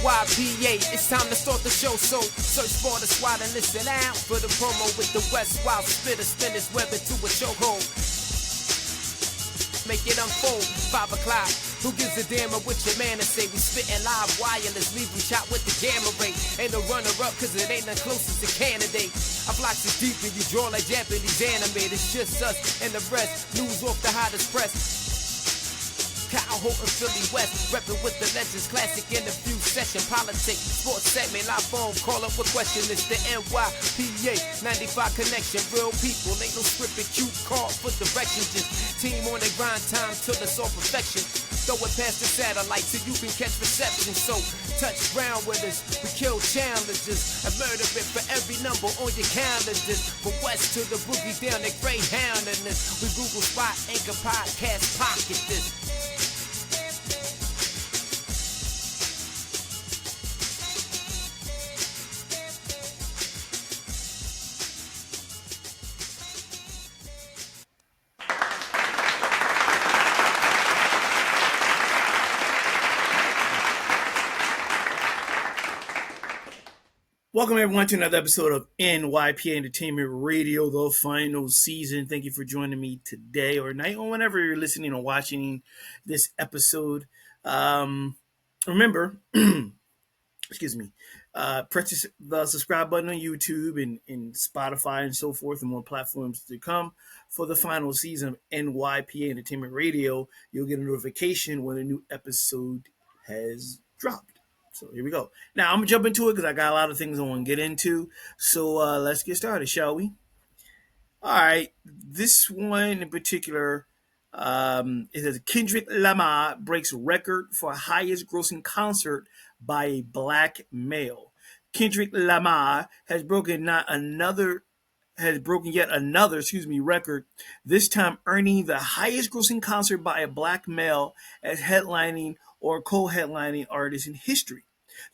NYPA, it's time to start the show, so search for the squad and listen out for the promo with the West Wild Spitter, spin his web into a chokehold. Make it unfold, 5 o'clock. Who gives a damn of what your man to say? We spittin' live wireless, leave you shot with the gamma ray. Ain't no runner-up, cause it ain't the closest to candidate. I block so deep and you draw like Japanese anime. It's just us and the rest, news off the hottest press. Kyle Horton, Philly West, reppin' with the legends, classic interview session, politics, sports segment, live phone, call up with question. It's the NYPA 95 connection, real people, ain't no scripted cute call for directions, just team on their grind time till it's all perfection. Throw it past the satellite so you can catch reception. So touch ground with us, we kill challenges and murder it for every number on your calendars. From west to the boogie down the Greyhound in this. We Google Spot, Anchor Podcast, pocket this. Welcome everyone to another episode of NYPA Entertainment Radio, the final season. Thank you for joining me today or night or whenever you're listening or watching this episode. Remember, excuse me, press the subscribe button on YouTube and Spotify and so forth and more platforms to come for the final season of NYPA Entertainment Radio. You'll get a notification when a new episode has dropped. So here we go. Now, I'm going to jump into it because I got a lot of things I want to get into. So let's get started, shall we? All right. This one in particular, it says Kendrick Lamar breaks record for highest grossing concert by a black male. Kendrick Lamar has broken yet another record, this time earning the highest grossing concert by a black male as headlining or co-headlining artist in history.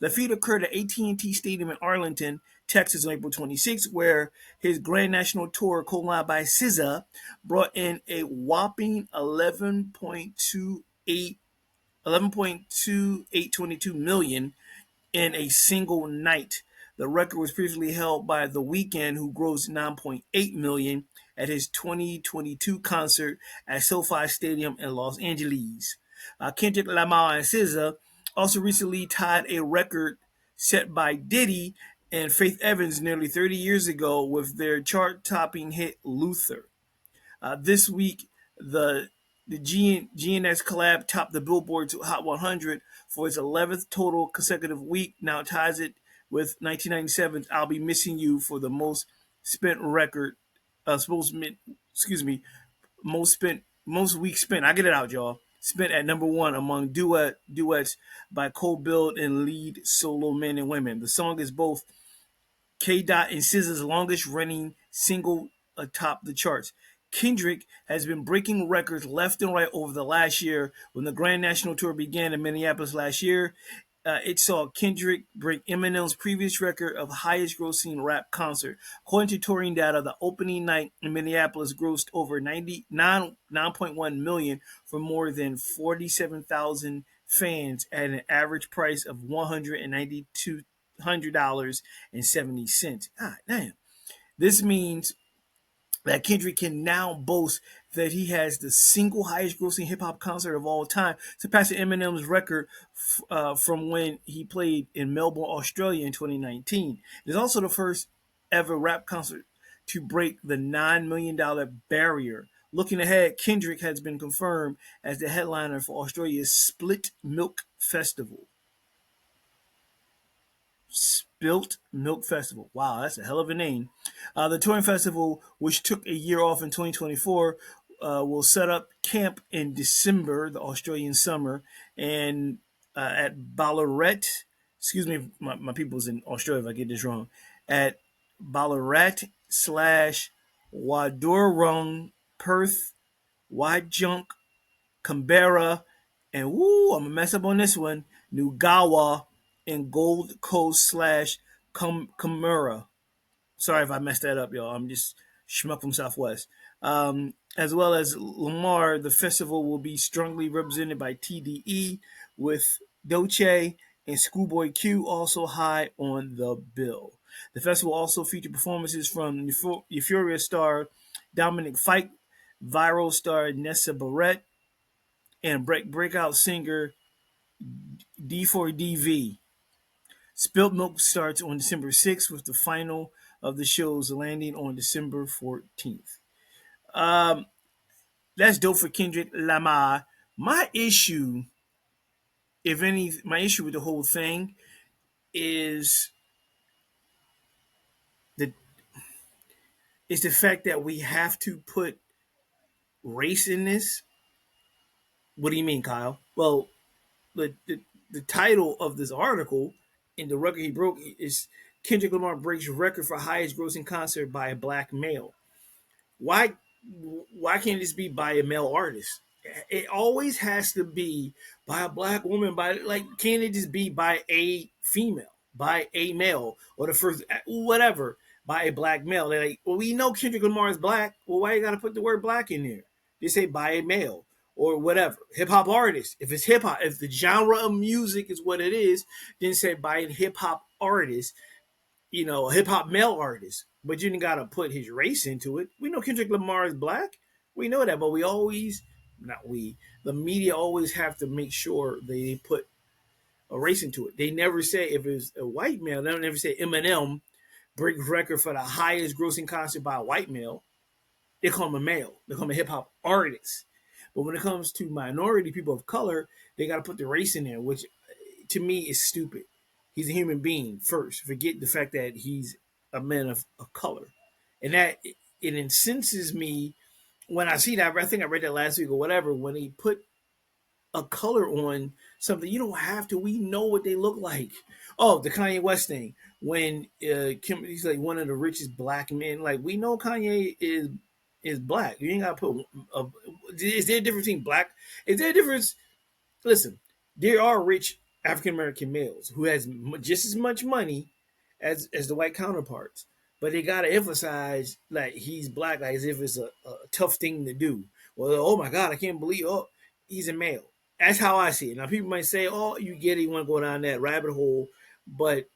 The feat occurred at AT&T Stadium in Arlington, Texas on April 26, where his Grand National Tour, co-headlined by SZA, brought in a whopping 11.2822 million in a single night. The record was previously held by The Weeknd, who grossed 9.8 million at his 2022 concert at SoFi Stadium in Los Angeles. Kendrick Lamar and SZA also recently tied a record set by Diddy and Faith Evans nearly 30 years ago with their chart-topping hit Luther. This week, the GNX collab topped the Billboard Hot 100 for its 11th total consecutive week. Now it ties it with 1997's "I'll Be Missing You" for the most weeks spent. I get it out, y'all. Spent at number one among duets by co-build and lead solo men and women. The song is both K-Dot and SZA's longest running single atop the charts. Kendrick has been breaking records left and right over the last year. When the Grand National Tour began in Minneapolis last year, it saw Kendrick break Eminem's previous record of highest grossing rap concert. According to touring data, the opening night in Minneapolis grossed over 9.1 million for more than 47,000 fans at an average price of $192.70. Ah, damn. This means that Kendrick can now boast that he has the single highest grossing hip-hop concert of all time, surpassing Eminem's record from when he played in Melbourne, Australia in 2019. It is also the first ever rap concert to break the $9 million barrier. Looking ahead, Kendrick has been confirmed as the headliner for Australia's Split Milk Festival. Spilt Milk Festival. Wow, that's a hell of a name. The touring festival, which took a year off in 2024, will set up camp in December, the Australian summer, and at Ballarat. Excuse me, my people's in Australia if I get this wrong. At Ballarat/Wadawurrung, Perth, Wajunk, Canberra, and I'm gonna mess up on this one, Nugawa, and Gold Coast/Camera. Sorry if I messed that up, y'all. I'm just schmuck from Southwest. As well as Lamar, the festival will be strongly represented by TDE with Doche and Schoolboy Q also high on the bill. The festival also featured performances from Euphoria star Dominic Fike, Viral star Nessa Barrett, and breakout singer D4DV. Spilt Milk starts on December 6th with the final of the shows landing on December 14th. Um, that's dope for Kendrick Lamar. My issue, if any, my issue with the whole thing is the the fact that we have to put race in this. What do you mean, Kyle? Well, the title of this article in the record he broke is Kendrick Lamar breaks record for highest grossing concert by a black male. Why why can't this be by a male artist? It always has to be by a black woman. By like, can't it just be by a female, by a male, or the first whatever by a black male? They're like, well, we know Kendrick Lamar is black. Well, why you got to put the word black in there? They say by a male or whatever. Hip hop artist. If it's hip hop, if the genre of music is what it is, then say by a hip hop artist, a hip hop male artist, but you didn't gotta put his race into it. We know Kendrick Lamar is black. We know that, but we always, not we, the media always have to make sure they put a race into it. They never say if it's a white male. They don't ever say Eminem breaks record for the highest grossing concert by a white male. They call him a male. They call him a hip hop artist. But when it comes to minority people of color, they got to put the race in there, which to me is stupid. He's a human being first. Forget the fact that he's a man of color, and that it incenses me when I see that. I think I read that last week or whatever. When he put a color on something, you don't have to. We know what they look like. Oh, the Kanye West thing. When he's like one of the richest black men. Like, we know Kanye is black. You ain't got to put. Is there a difference between black? Is there a difference? Listen, there are rich African American males who has just as much money as the white counterparts, but they gotta emphasize like he's black, like as if it's a tough thing to do. Well, oh my God, I can't believe he's a male. That's how I see it. Now people might say, oh, you get it, you want to go down that rabbit hole, but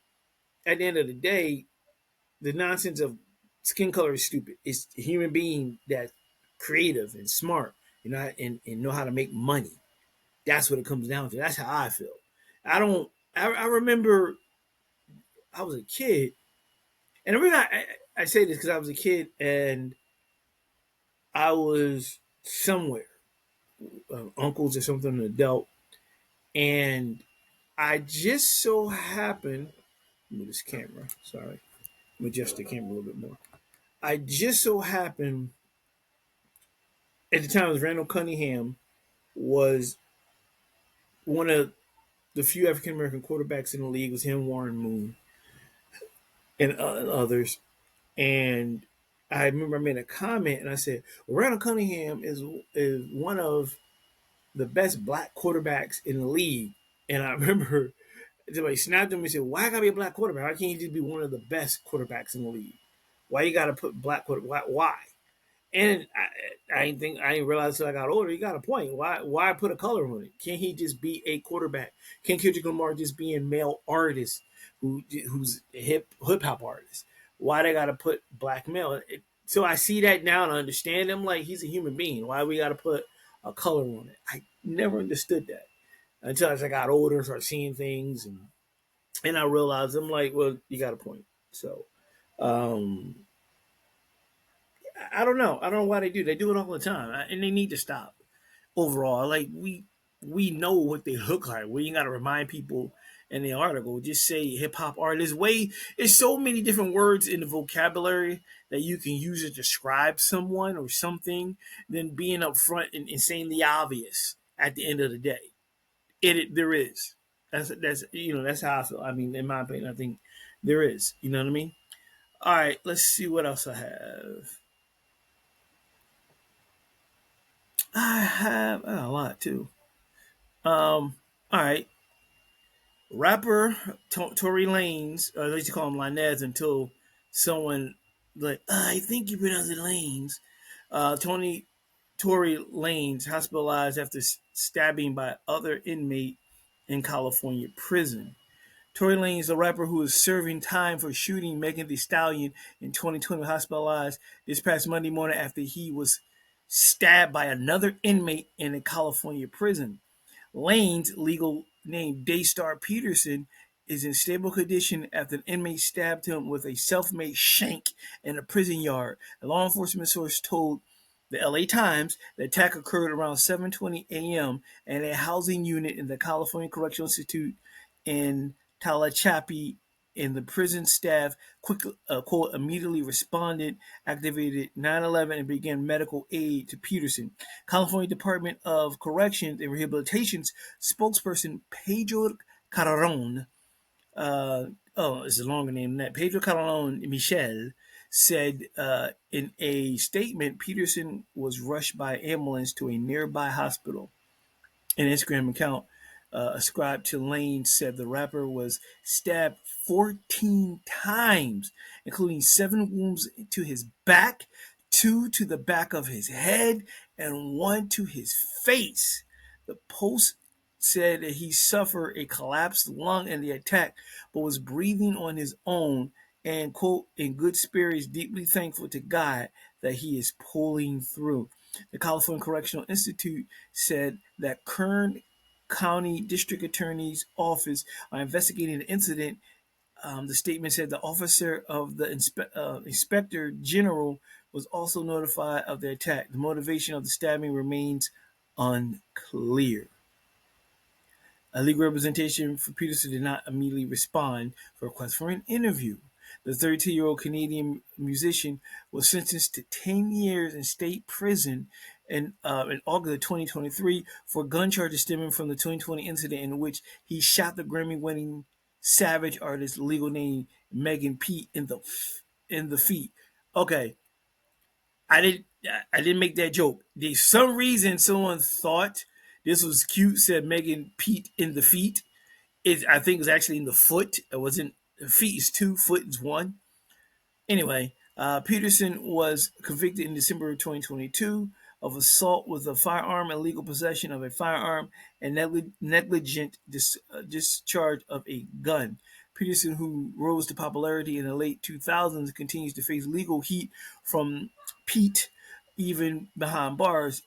at the end of the day, the nonsense of skin color is stupid. It's a human being that's creative and smart, and know how to make money. That's what it comes down to. That's how I feel. I don't. I remember I was a kid, and the reason I say this because I was a kid and I was somewhere, uncles or something, an adult, and I just so happened. Move this camera. Sorry, let me adjust the camera a little bit more. I just so happened at the time, it was Randall Cunningham was one of the few African American quarterbacks in the league. It was him, Warren Moon, and others. And I remember I made a comment and I said, well, Randall Cunningham is one of the best black quarterbacks in the league. And I remember somebody snapped at me and said, why gotta be a black quarterback? Why can't you just be one of the best quarterbacks in the league? Why you gotta put black quarterback? Why? And I didn't realize until I got older. He got a point. Why put a color on it? Can't he just be a quarterback? Can't Kendrick Lamar just be a male artist who's a hip hop artist? Why they got to put black male? So I see that now and I understand him. Like, he's a human being. Why we got to put a color on it? I never understood that until as I got older and started seeing things, and I realized I'm like, well, you got a point. So I don't know. I don't know why they do. They do it all the time, and they need to stop. Overall, like we know what they look like. We ain't got to remind people in the article. Just say hip hop artist. There's so many different words in the vocabulary that you can use to describe someone or something than being upfront and saying the obvious at the end of the day. There is. That's how I feel. I mean, in my opinion, I think there is. You know what I mean? All right, let's see what else I have. I have a lot too. All right. Rapper Tory Lanez, or they used to call him Lanez until someone like, I think you pronounce it Lanes. Tory Lanez hospitalized after stabbing by other inmate in California prison. Tory Lanez, a rapper who is serving time for shooting Megan Thee Stallion in 2020, hospitalized this past Monday morning after he was stabbed by another inmate in a California prison. Lane's legal name, Daystar Peterson, is in stable condition after an inmate stabbed him with a self-made shank in a prison yard. A law enforcement source told the LA Times the attack occurred around 7:20 a.m. at a housing unit in the California Correctional Institute in Talachapi. And the prison staff quickly, quote, immediately responded, activated 911, and began medical aid to Peterson. California Department of Corrections and Rehabilitation's spokesperson Pedro Carreron, it's a longer name than that. Pedro Carreron Michel said in a statement, Peterson was rushed by ambulance to a nearby hospital. An Instagram account ascribed to Lane said the rapper was stabbed 14 times, including 7 wounds to his back, 2 to the back of his head, and 1 to his face. The Post said that he suffered a collapsed lung in the attack, but was breathing on his own and, quote, in good spirits, deeply thankful to God that he is pulling through. The California Correctional Institute said that Kern County District Attorney's Office are investigating the incident. The statement said the officer of the Inspector General was also notified of the attack. The motivation of the stabbing remains unclear. A legal representation for Peterson did not immediately respond for a request for an interview. The 32-year-old Canadian musician was sentenced to 10 years in state prison in August of 2023 for gun charges stemming from the 2020 incident in which he shot the Grammy-winning Savage artist, legal name Megan Pete, in the feet. Okay, I didn't make that joke. There's some reason someone thought this was cute. Said Megan Pete in the feet. I think it was actually in the foot. It wasn't. Feet is 2, foot is 1. Anyway, Peterson was convicted in December of 2022 of assault with a firearm, illegal possession of a firearm, and negligent discharge of a gun. Peterson, who rose to popularity in the late 2000s, continues to face legal heat from Pete, even behind bars.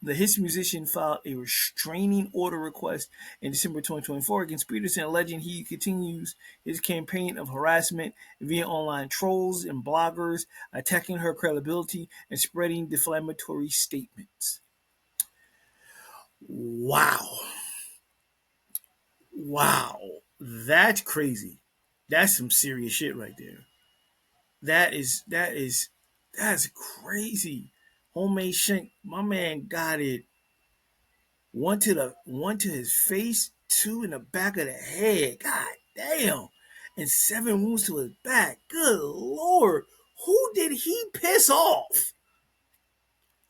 The Hiss musician filed a restraining order request in December 2024 against Peterson, alleging he continues his campaign of harassment via online trolls and bloggers, attacking her credibility and spreading defamatory statements. Wow. That's crazy. That's some serious shit right there. That's crazy. Homemade shank. My man got it. One to his face, 2 in the back of the head. God damn. And 7 wounds to his back. Good Lord. Who did he piss off?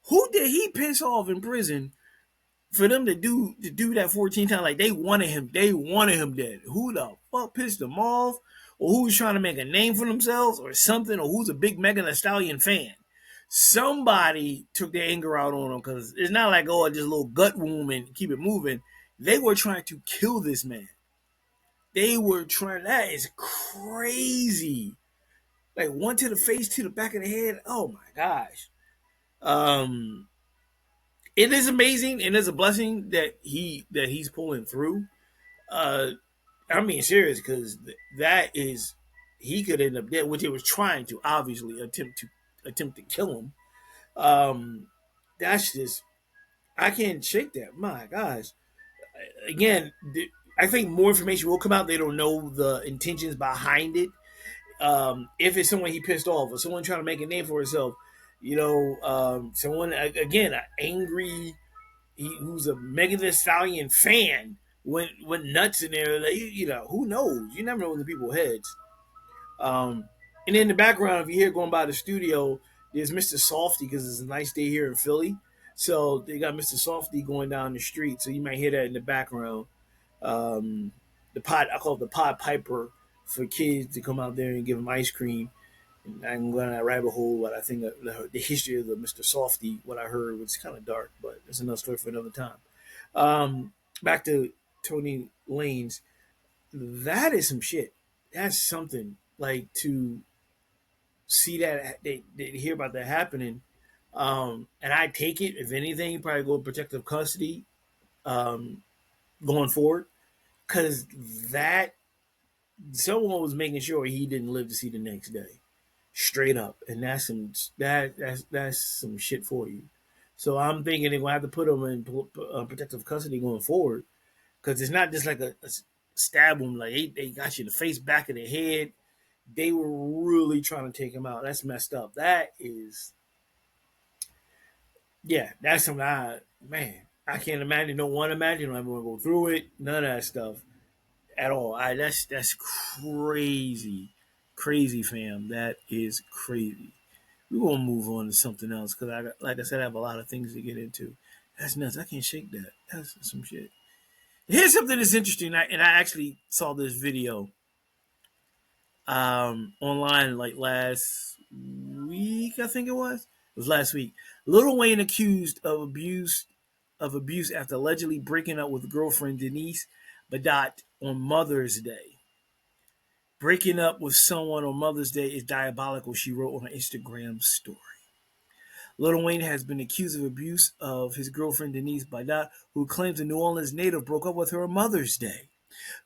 Who did he piss off in prison for them to do that 14 times? Like, they wanted him dead. Who the fuck pissed him off? Or who was trying to make a name for themselves or something? Or who's a big Megan Thee Stallion fan? Somebody took their anger out on him, because it's not like, oh, just a little gut wound and keep it moving. They were trying to kill this man. That is crazy. Like, 1 to the face, 2 to the back of the head. Oh my gosh. It is amazing and it's a blessing that he's pulling through. I'm being serious, because he could end up dead, which he was trying to obviously attempt to kill him. That's just, I can't shake that. My gosh. Again, I think more information will come out. They don't know the intentions behind it. If it's someone he pissed off or someone trying to make a name for himself, someone, again, an angry, who's a Megan Thee Stallion fan, went nuts in there. Like, who knows? You never know in the people's heads. And in the background, if you hear going by the studio, there's Mr. Softy, because it's a nice day here in Philly. So they got Mr. Softy going down the street. So you might hear that in the background. I call it the Pod Piper, for kids to come out there and give them ice cream. And I can go down that rabbit hole. But I think the history of the Mr. Softy, what I heard, was kind of dark, but it's another story for another time. back to Tony Lane's. That is some shit. That's something like to see that they hear about that happening. And I take it, if anything, probably go protective custody um, going forward, because that someone was making sure he didn't live to see the next day, straight up, and that's some shit for you. So I'm thinking they're gonna have to put him in protective custody going forward, because it's not just like a stab him, like they got you in the face, back of the head. They were really trying to take him out. That's messed up. That is, yeah, that's something man, I can't imagine. Don't want to imagine. Don't ever want to go through it. None of that stuff at all. That's crazy, crazy, fam. That is crazy. We're gonna move on to something else because like I said, I have a lot of things to get into. That's nuts. I can't shake that. That's some shit. Here's something that's interesting, and I actually saw this video online like last week. I think it was. It was last week. Lil Wayne accused of abuse after allegedly breaking up with girlfriend Denise Bigot on Mother's Day. Breaking up with someone on Mother's Day is diabolical, she wrote on her Instagram story. Lil Wayne has been accused of abuse of his girlfriend Denise Bigot, who claims a New Orleans native broke up with her on Mother's Day.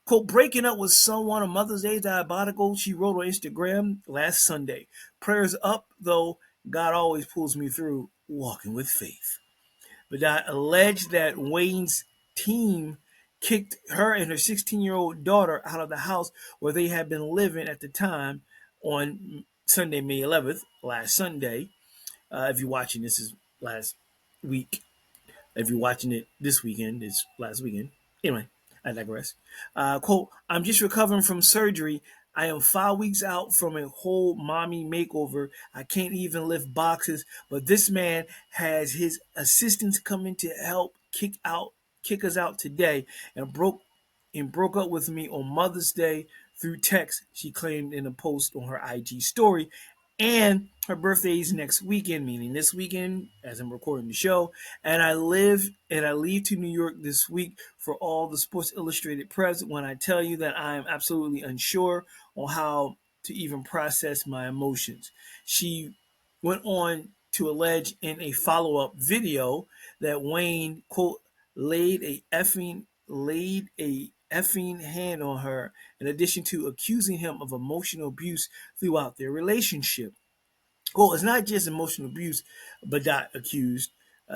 Quote, breaking up with someone on Mother's Day is diabolical, she wrote on Instagram last Sunday. Prayers up, though, God always pulls me through, walking with faith. Bigot alleged that Wayne's team kicked her and her 16-year-old daughter out of the house where they had been living at the time on Sunday, May 11th, last Sunday. If you're watching this is last week. If you're watching it this weekend, it's last weekend. Anyway, I digress. Quote, I'm just recovering from surgery. I am 5 weeks out from a whole mommy makeover. I can't even lift boxes, but this man has his assistants coming to help kick us out today, and broke up with me on Mother's Day through text, she claimed in a post on her IG story. And her birthday is next weekend, meaning this weekend, as I'm recording the show. And I leave to New York this week for all the Sports Illustrated press. When I tell you that I am absolutely unsure on how to even process my emotions. She went on to allege in a follow-up video that Wayne, quote, laid a effing hand on her, in addition to accusing him of emotional abuse throughout their relationship. Well, it's not just emotional abuse, Bigot accused.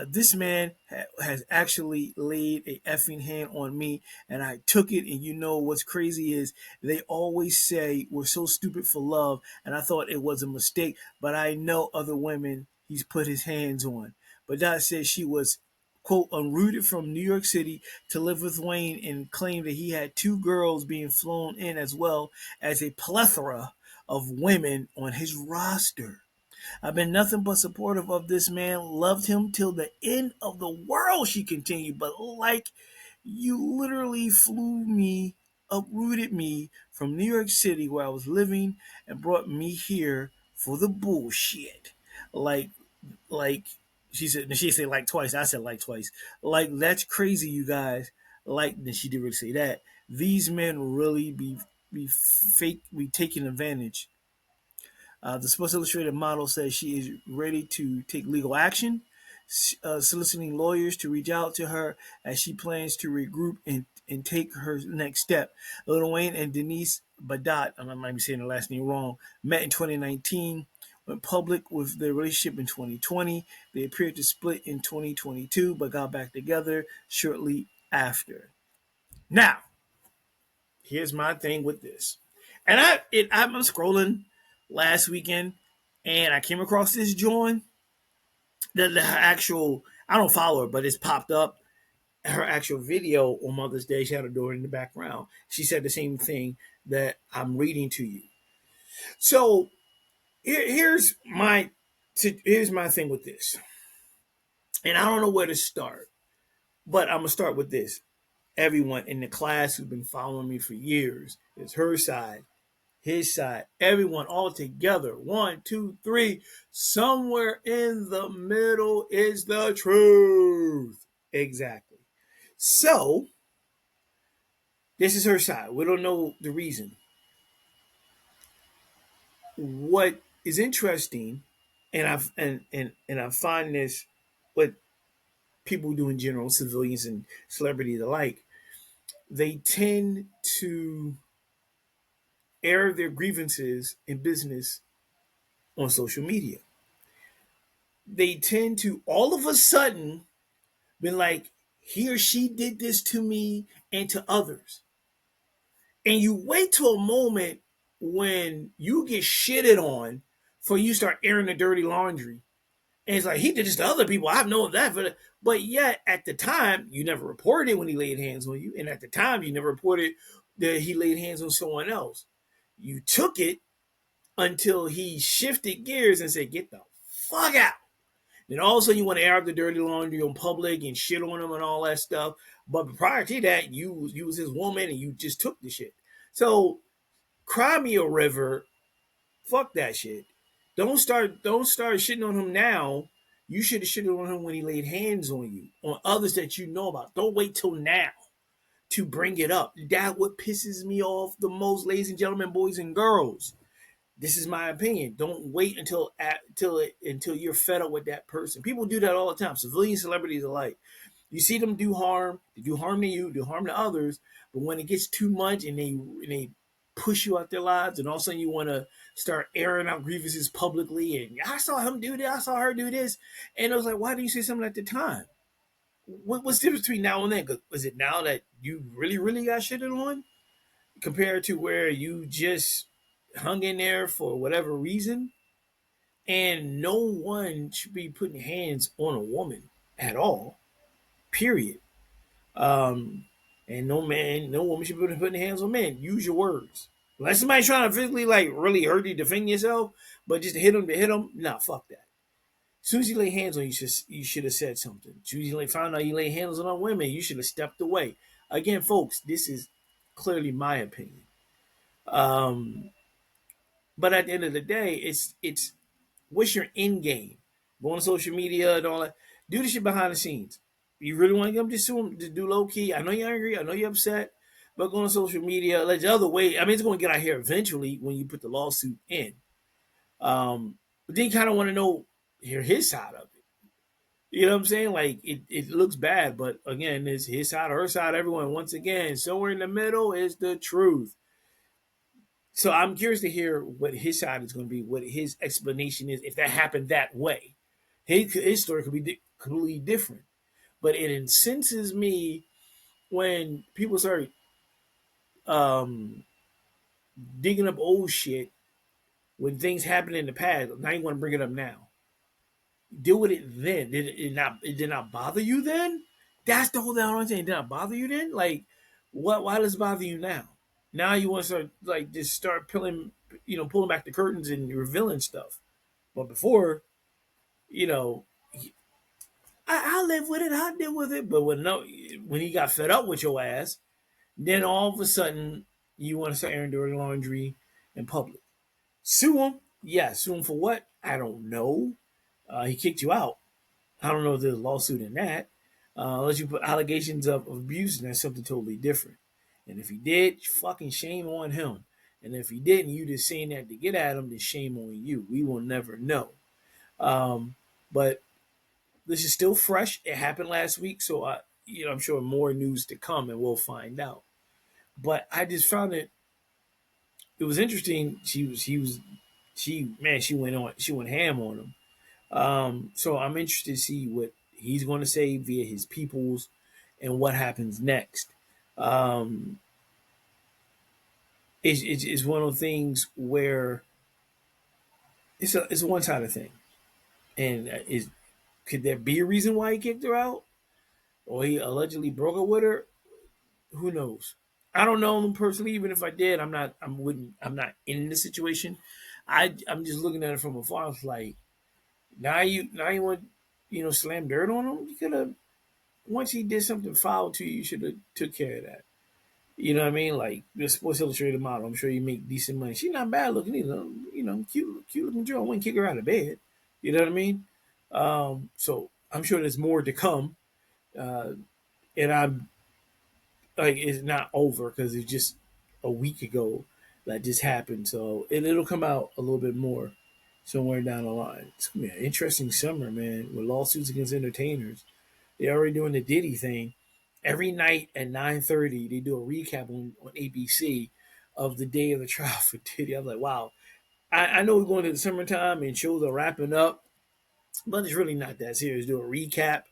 This man has actually laid a effing hand on me, and I took it. And you know what's crazy is they always say we're so stupid for love, and I thought it was a mistake. But I know other women he's put his hands on. Bigot said she was, quote, unrooted from New York City to live with Wayne, and claimed that he had two girls being flown in, as well as a plethora of women on his roster. I've been nothing but supportive of this man, loved him till the end of the world, she continued. But like, you literally uprooted me from New York City where I was living and brought me here for the bullshit. Like, like she said like twice. I said like twice. Like, that's crazy, you guys. Like, then she did really say that. These men really be taking advantage. The Sports Illustrated model says she is ready to take legal action, soliciting lawyers to reach out to her as she plans to regroup and take her next step. Lil Wayne and Denise Bigot, I might be saying the last name wrong, met in 2019, went public with their relationship in 2020. They appeared to split in 2022, but got back together shortly after. Now, here's my thing with this. And I'm scrolling last weekend, and I came across this Jawn. The actual, I don't follow her, but it's popped up. Her actual video on Mother's Day, she had her daughter in the background. She said the same thing that I'm reading to you. So here's my thing with this, and I don't know where to start, but I'm gonna start with this. Everyone in the class who's been following me for years, is her side, his side, everyone all together. 1, 2, 3. Somewhere in the middle is the truth. Exactly. So This is her side. We don't know the reason. What is interesting, and I find this what people do in general, civilians and celebrities alike, they tend to air their grievances in business on social media. They tend to all of a sudden be like, he or she did this to me and to others. And you wait till a moment when you get shitted on for you start airing the dirty laundry. And it's like, he did this to other people. I've known that. But yet, at the time, you never reported it when he laid hands on you. And at the time, you never reported that he laid hands on someone else. You took it until he shifted gears and said, get the fuck out. Then all of a sudden you want to air out the dirty laundry on public and shit on him and all that stuff. But prior to that, you was his woman and you just took the shit. So cry me a river. Fuck that shit. Don't start shitting on him now. You should have shitted on him when he laid hands on you, on others that you know about. Don't wait till now to bring it up. That's what pisses me off the most, ladies and gentlemen, boys and girls. This is my opinion. Don't wait until you're fed up with that person. People do that all the time. Civilian celebrities alike. You see them do harm. They do harm to you, do harm to others. But when it gets too much and they push you out their lives, and all of a sudden you want to start airing out grievances publicly, and I saw him do this, I saw her do this, and I was like, why didn't you say something at the time? What's the difference between now and then? Was it now that you really, really got shitted on compared to where you just hung in there for whatever reason? And no one should be putting hands on a woman at all, period. Um, and no man, no woman should be putting hands on men. Use your words. Unless somebody's trying to physically like really hurt you, defend yourself, but just to hit them, nah, fuck that. As soon as you lay hands on you should have said something. As soon as you found out you lay hands on women, you should have stepped away. Again, folks, this is clearly my opinion. Um, but at the end of the day, it's what's your end game? Go on social media and all that. Do the shit behind the scenes. You really want to get them just do low key. I know you're angry. I know you're upset. But go on social media. Let the other way. I mean, it's going to get out here eventually when you put the lawsuit in. But then you kind of want to hear his side of it. You know what I'm saying? Like, it looks bad, but again, it's his side or her side. Everyone, once again, somewhere in the middle is the truth. So I'm curious to hear what his side is going to be, what his explanation is, if that happened that way. His story could be completely different. But it incenses me when people start um, digging up old shit when things happened in the past. Now you want to bring it up now. Deal with it then. It did not bother you then? That's the whole thing I'm saying. It did not bother you then? Like, what? Why does it bother you now? Now you want to start just start pulling back the curtains and revealing stuff. But before, you know, I live with it. I deal with it. But when he got fed up with your ass, then all of a sudden you want to start airing dirty laundry in public. Sue him. Yeah, sue him for what? I don't know. He kicked you out. I don't know if there's a lawsuit in that. Unless you put allegations of abuse, and that's something totally different. And if he did, fucking shame on him. And if he didn't, you just saying that to get at him, then shame on you. We will never know. But this is still fresh. It happened last week, so I'm sure more news to come, and we'll find out. But I just found it was interesting. She went ham on him. So I'm interested to see what he's going to say via his peoples and what happens next. It's one of the things where it's a one-sided thing, and could there be a reason why he kicked her out, or he allegedly broke up with her? Who knows? I don't know him personally. Even if I did, I'm not in the situation. I'm just looking at it from afar. It's like now you want slam dirt on him. You could have, once he did something foul to you, you should have took care of that. You know what I mean? Like the Sports Illustrated model, I'm sure you make decent money. She's not bad looking either. Cute looking girl. I wouldn't kick her out of bed. You know what I mean? So I'm sure there's more to come. And I'm like it's not over because it's just a week ago that just happened. So it'll come out a little bit more somewhere down the line. It's gonna be an interesting summer, man, with lawsuits against entertainers. They're already doing the Diddy thing. Every night at 9:30, they do a recap on ABC of the day of the trial for Diddy. I was like, wow. I know we're going to the summertime and shows are wrapping up, but it's really not that serious. Do a recap.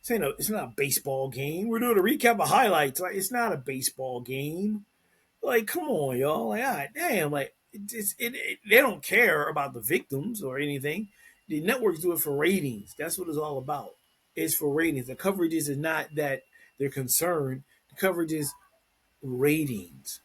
It's not a baseball game. We're doing a recap of highlights. Like, it's not a baseball game. Like, come on, y'all. Like, all right, damn. Like, they don't care about the victims or anything. The networks do it for ratings. That's what it's all about. It's for ratings. The coverage is not that they're concerned. The coverage is ratings.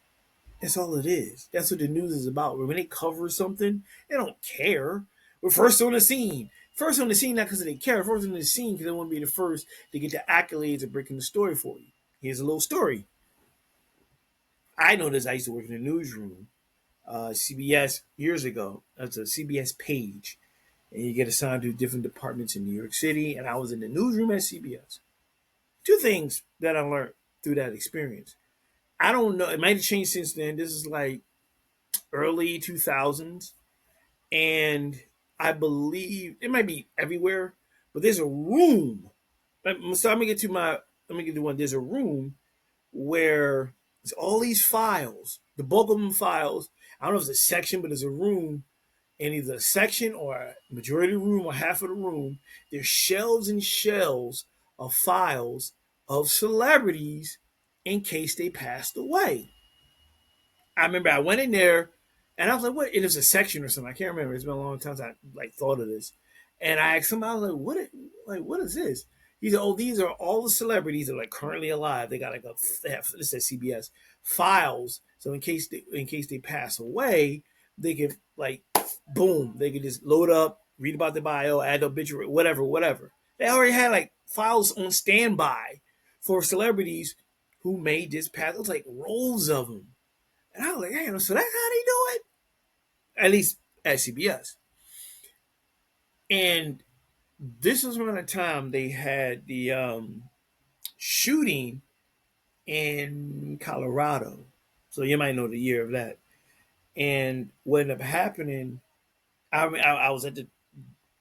That's all it is. That's what the news is about. When they cover something, they don't care. We're first on the scene. First on the scene, not because they care. First on the scene because they want to be the first to get the accolades of breaking the story for you. Here's a little story. I know this. I used to work in the newsroom, CBS years ago. That's a CBS page, and you get assigned to different departments in New York City. And I was in the newsroom at CBS. Two things that I learned through that experience. I don't know. It might have changed since then. This is like early 2000s, and I believe it might be everywhere, but there's a room. So let me get to one. There's a room where it's all these files, the bulk of them files. I don't know if it's a section, but there's a room, and either a section or a majority of the room or half of the room, there's shelves and shelves of files of celebrities in case they passed away. I remember I went in there and I was like, what? It was a section or something. I can't remember. It's been a long time since I thought of this. And I asked somebody, I was what is this? He said, oh, these are all the celebrities that are like currently alive. They got like this is CBS files. So in case they pass away, they can like boom, they can just load up, read about the bio, add the obituary, whatever. They already had like files on standby for celebrities who made this pass. It was like rolls of them. And I was like, hey, so that's how they do it? At least at CBS. And this was around the time they had the shooting in Colorado. So you might know the year of that. And what ended up happening, I was at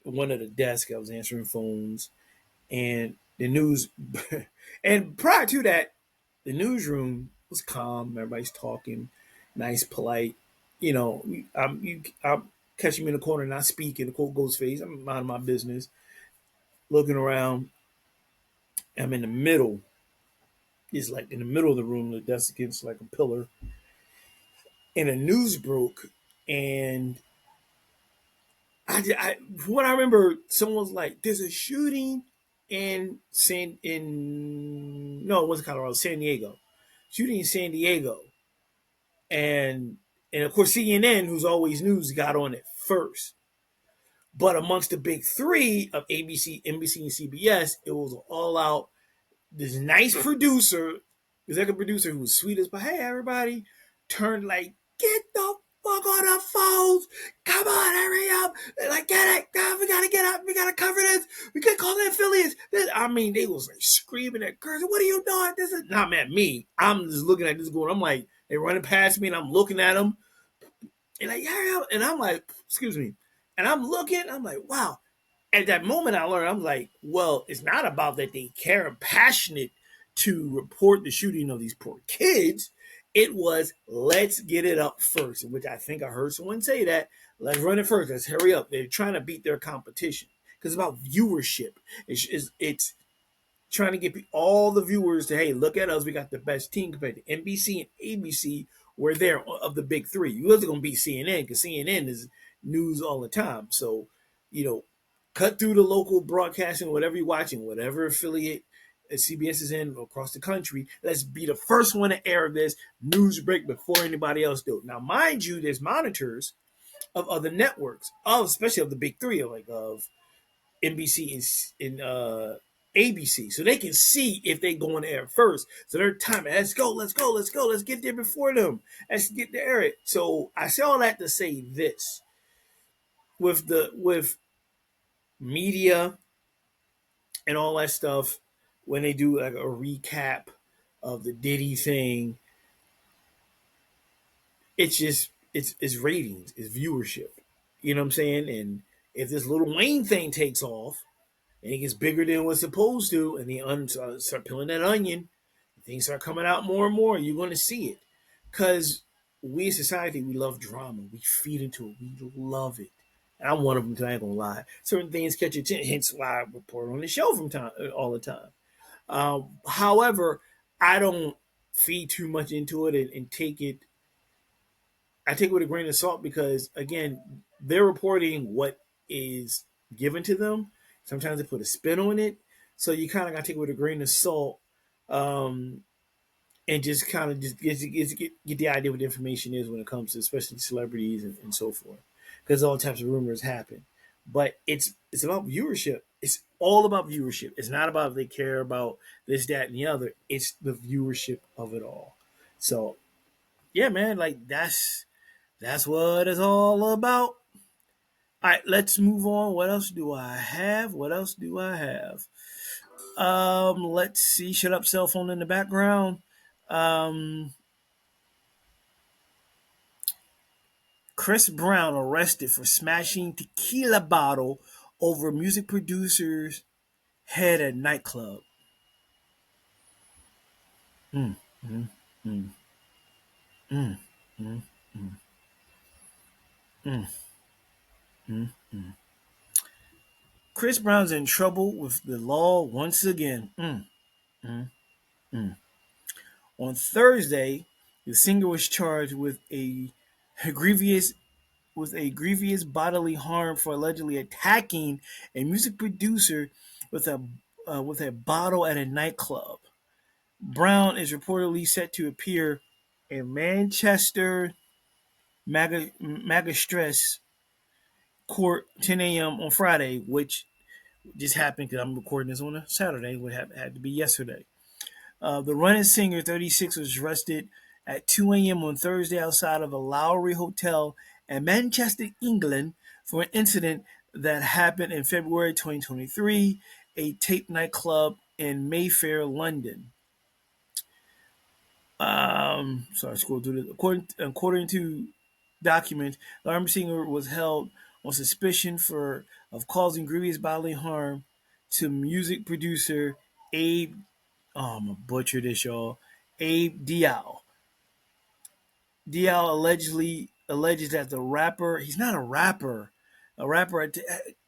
one of the desks. I was answering phones. And the news, and prior to that, the newsroom was calm. Everybody's talking, nice, polite. I'm catching me in the corner, not speaking. The quote goes face. I'm minding my business, looking around. I'm in the middle. It's like in the middle of the room. The desk against like a pillar. And the news broke, and what I remember, someone was like, "There's a shooting in no, it wasn't Colorado, San Diego. Shooting in San Diego." And of course CNN, who's always news, got on it first. But amongst the big three of ABC, NBC, and CBS, it was all out. This nice producer, executive producer, who was sweet as, but hey, everybody, turned like, get the fuck on the phones. Come on, hurry up. They're like, get it. God, we gotta get up. We gotta cover this. We can't call the affiliates. They was like screaming at cursing. What are you doing? This is not at me. I'm just looking at this going. I'm like, they running past me and I'm looking at them. And like, yeah, and I'm like, excuse me. And I'm looking, I'm like, wow. At that moment I learned, I'm like, well, it's not about that they care and passionate to report the shooting of these poor kids. It was, let's get it up first, which I think I heard someone say that. Let's run it first. Let's hurry up. They're trying to beat their competition because it's about viewership. It's trying to get all the viewers to, hey, look at us. We got the best team compared to NBC and ABC. We're there of the big three. You wasn't going to beat CNN because CNN is news all the time. So, cut through the local broadcasting, whatever you're watching, whatever affiliate CBS is in across the country. Let's be the first one to air this news break before anybody else do it. Now, mind you, there's monitors of other networks, especially of the big three, of NBC and ABC, so they can see if they go on air first. So they're timing. Let's go. Let's get there before them. Let's get to air it. So I say all that to say this: with media and all that stuff, when they do like a recap of the Diddy thing, it's ratings, it's viewership. You know what I'm saying? And if this Lil Wayne thing takes off and it gets bigger than what's supposed to, and start peeling that onion, things start coming out more and more, you're going to see it. Because we as society, we love drama. We feed into it. We love it. And I'm one of them, too, I ain't going to lie. Certain things catch your attention, hence why I report on the show from time all the time. However, I don't feed too much into it and take it. I take it with a grain of salt because, again, they're reporting what is given to them. Sometimes they put a spin on it, so you kind of got to take it with a grain of salt, um, and just kind of just get the idea what the information is when it comes to especially celebrities and so forth, because all types of rumors happen. But it's about viewership. It's all about viewership. It's not about if they care about this, that, and the other. It's the viewership of it all. So yeah, man, like that's what it's all about. All right, let's move on. What else do I have? What else do I have? Let's see. Shut up, cell phone in the background. Um, Chris Brown arrested for smashing tequila bottle over music producer's head at nightclub. Mm, mm, mm, mm, mm, mm, mm, mm, mm. Chris Brown's in trouble with the law once again. Mm, mm. On Thursday, the singer was charged grievous with a grievous bodily harm for allegedly attacking a music producer with a bottle at a nightclub. Brown is reportedly set to appear in Manchester Magistrates Court 10 a.m. on Friday, which just happened because I'm recording this on a Saturday. It had to be yesterday. The running singer, 36, was arrested at 2 a.m. on Thursday outside of a Lowry Hotel in Manchester, England, for an incident that happened in February 2023, a tape nightclub in Mayfair, London. So I scrolled through this. According to documents, the army singer was held on suspicion of causing grievous bodily harm to music producer Abe. Oh, I'm gonna butcher this, y'all. Abe Dial. Dial alleges that the rapper. He's not a rapper. A rapper.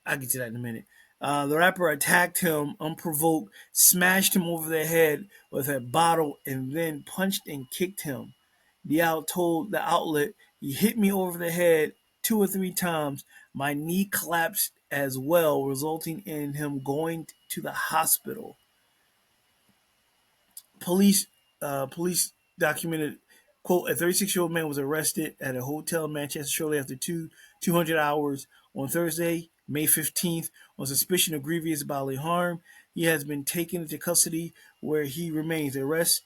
I'll get to that in a minute. The rapper attacked him unprovoked, smashed him over the head with a bottle, and then punched and kicked him. Dial told the outlet, "He hit me over the head 2 or 3 times. My knee collapsed as well, resulting in him going to the hospital." Police documented, quote, a 36-year-old man was arrested at a hotel in Manchester shortly after 200 hours on Thursday, May 15th, on suspicion of grievous bodily harm. He has been taken into custody where he remains. The arrest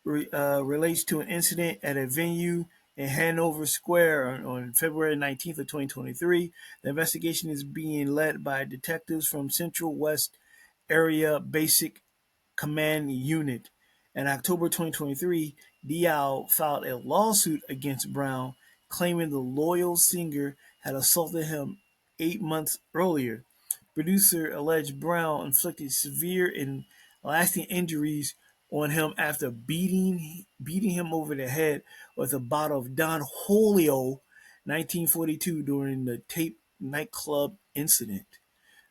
relates to an incident at a venue in Hanover Square on February 19th of 2023. The investigation is being led by detectives from Central West Area Basic Command Unit. In October 2023, Dial filed a lawsuit against Brown, claiming the loyal singer had assaulted him 8 months earlier. Producer alleged Brown inflicted severe and lasting injuries on him after beating him over the head with a bottle of Don Julio 1942 during the tape nightclub incident.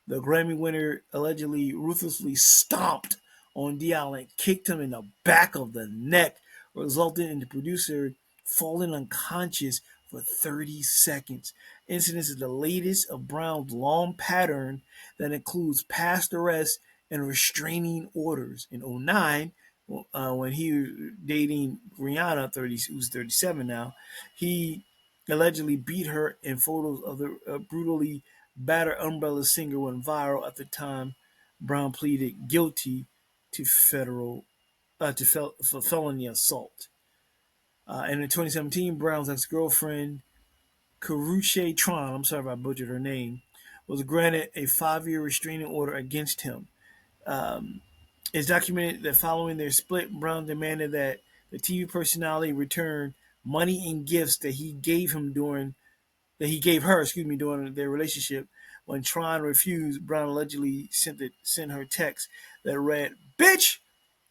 The Grammy winner allegedly ruthlessly stomped on Dial and kicked him in the back of the neck, resulting in the producer falling unconscious for 30 seconds. Incident is the latest of Brown's long pattern that includes past arrests and restraining orders. In 2009, when he was dating Rihanna, who's 37 now, he allegedly beat her, and photos of the brutally battered Umbrella singer went viral at the time. Brown pleaded guilty to for felony assault. And in 2017, Brown's ex-girlfriend, Karrueche Tron, I'm sorry if I butchered her name, was granted a 5-year restraining order against him. Um, It's documented that following their split, Brown demanded that the TV personality return money and gifts that he gave her, during their relationship. When Tron refused, Brown allegedly sent her text that read, "Bitch,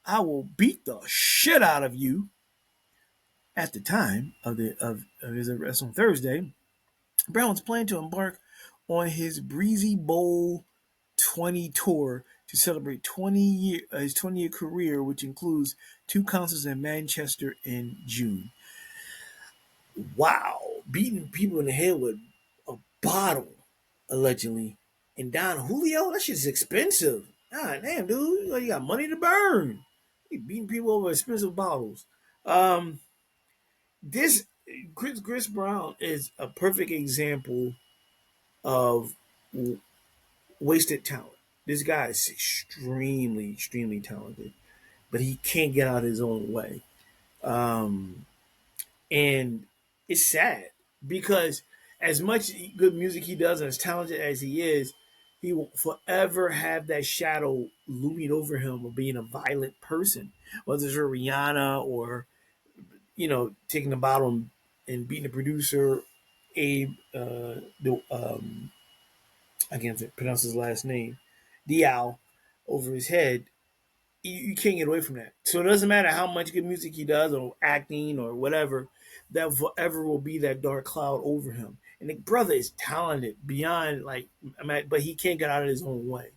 I will beat the shit out of you." At the time of his arrest on Thursday, Brown was planning to embark on his Breezy Bowl 20 tour to celebrate his 20-year career, which includes 2 concerts in Manchester in June. Wow, beating people in the head with a bottle, allegedly. And Don Julio, that shit's expensive. God damn, dude, you got money to burn. You beating people over expensive bottles. Um, this Chris Brown is a perfect example of wasted talent. This guy is extremely talented, but he can't get out of his own way. Um, and it's sad because as much good music he does and as talented as he is, he will forever have that shadow looming over him of being a violent person, whether it's for Rihanna or taking the bottle and beating the producer, Abe. I can't pronounce his last name, Dial, over his head. You can't get away from that. So it doesn't matter how much good music he does or acting or whatever, that forever will be that dark cloud over him. And the brother is talented beyond but he can't get out of his own way.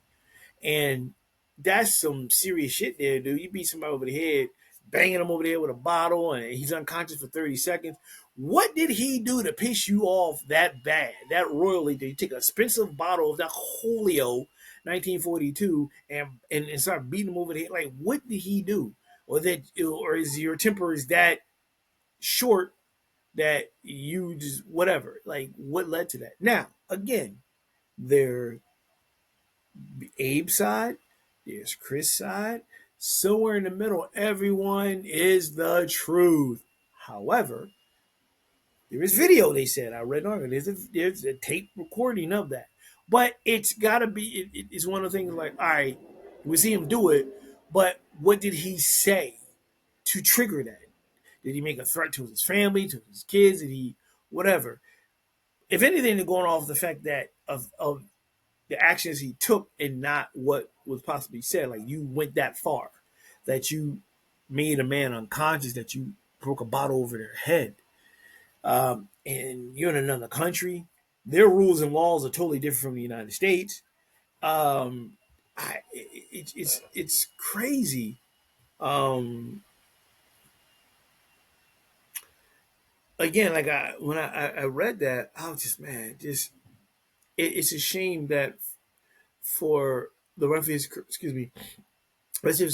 And that's some serious shit there, dude. You beat somebody over the head, banging him over the head with a bottle, and he's unconscious for 30 seconds. What did he do to piss you off that bad, that royally? Did he take an expensive bottle of that Julio 1942 and start beating him over the head? Like, what did he do? Or is your temper is that short that you just whatever? Like, what led to that? Now, again, there Abe's side, there's Chris' side. Somewhere in the middle, everyone is the truth. However, there is video, they said. I read on it. There's a tape recording of that. But it's got to be, it's one of the things like, all right, we see him do it, but what did he say to trigger that? Did he make a threat to his family, to his kids? Did he, whatever? If anything, they're going off the fact that of the actions he took and not what was possibly said. Like, you went that far, that you made a man unconscious, that you broke a bottle over their head. And you're in another country. Their rules and laws are totally different from the United States. It's crazy. Again, like when I read that, I was just, man, it's a shame that for the rest of his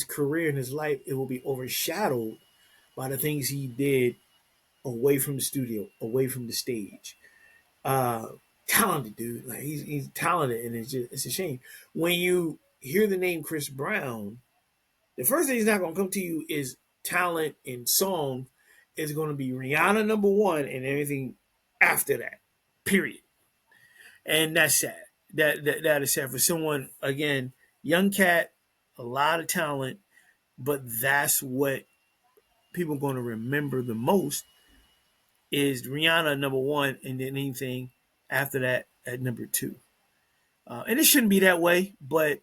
career and his life, it will be overshadowed by the things he did away from the studio, away from the stage. Talented dude, like he's talented, and it's a shame when you hear the name Chris Brown. The first thing that's not going to come to you is talent in song. Is going to be Rihanna number one, and everything after that. Period. And that's sad. That is sad for someone, again, young cat, a lot of talent, but that's what people are going to remember the most is Rihanna number one, and then anything after that at number two. And it shouldn't be that way, but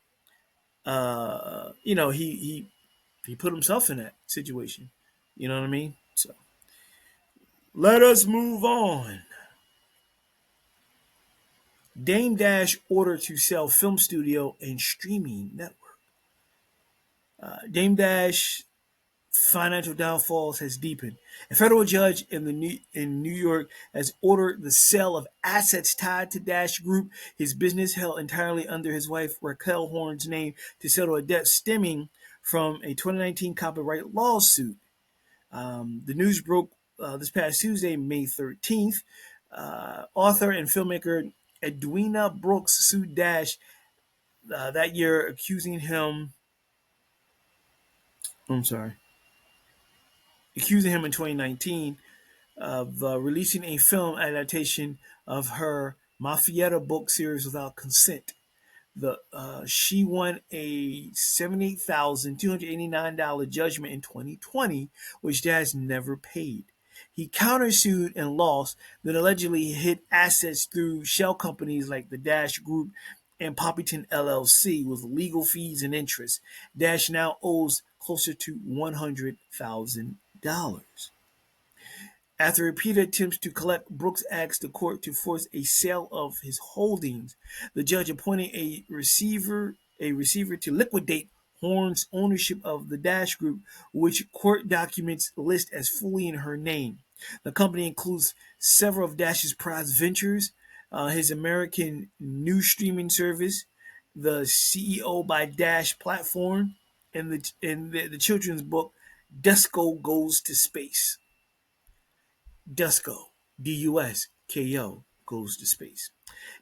he put himself in that situation. You know what I mean? So let us move on. Dame Dash order to sell film studio and streaming network. Dame Dash financial downfalls has deepened. A federal judge in New York has ordered the sale of assets tied to Dash Group, his business held entirely under his wife Raquel Horn's name, to settle a debt stemming from a 2019 copyright lawsuit. The news broke this past Tuesday, May 13th. Author and filmmaker Edwina Brooks sued Dash that year, accusing him in 2019 of releasing a film adaptation of her Maffietta book series without consent. The She won a $78,289 judgment in 2020, which Dash never paid. He countersued and lost, then allegedly hid assets through shell companies like the Dash Group and Poppyton LLC with legal fees and interest. Dash now owes closer to $100,000. After repeated attempts to collect, Brooks asked the court to force a sale of his holdings. The judge appointed a receiver to liquidate Horne's ownership of the Dash Group, which court documents list as fully in her name. The company includes several of Dash's prized ventures, his American news streaming service, the CEO by Dash platform, and the children's book Dusko Goes to Space. Dusko, Dusko, goes to space.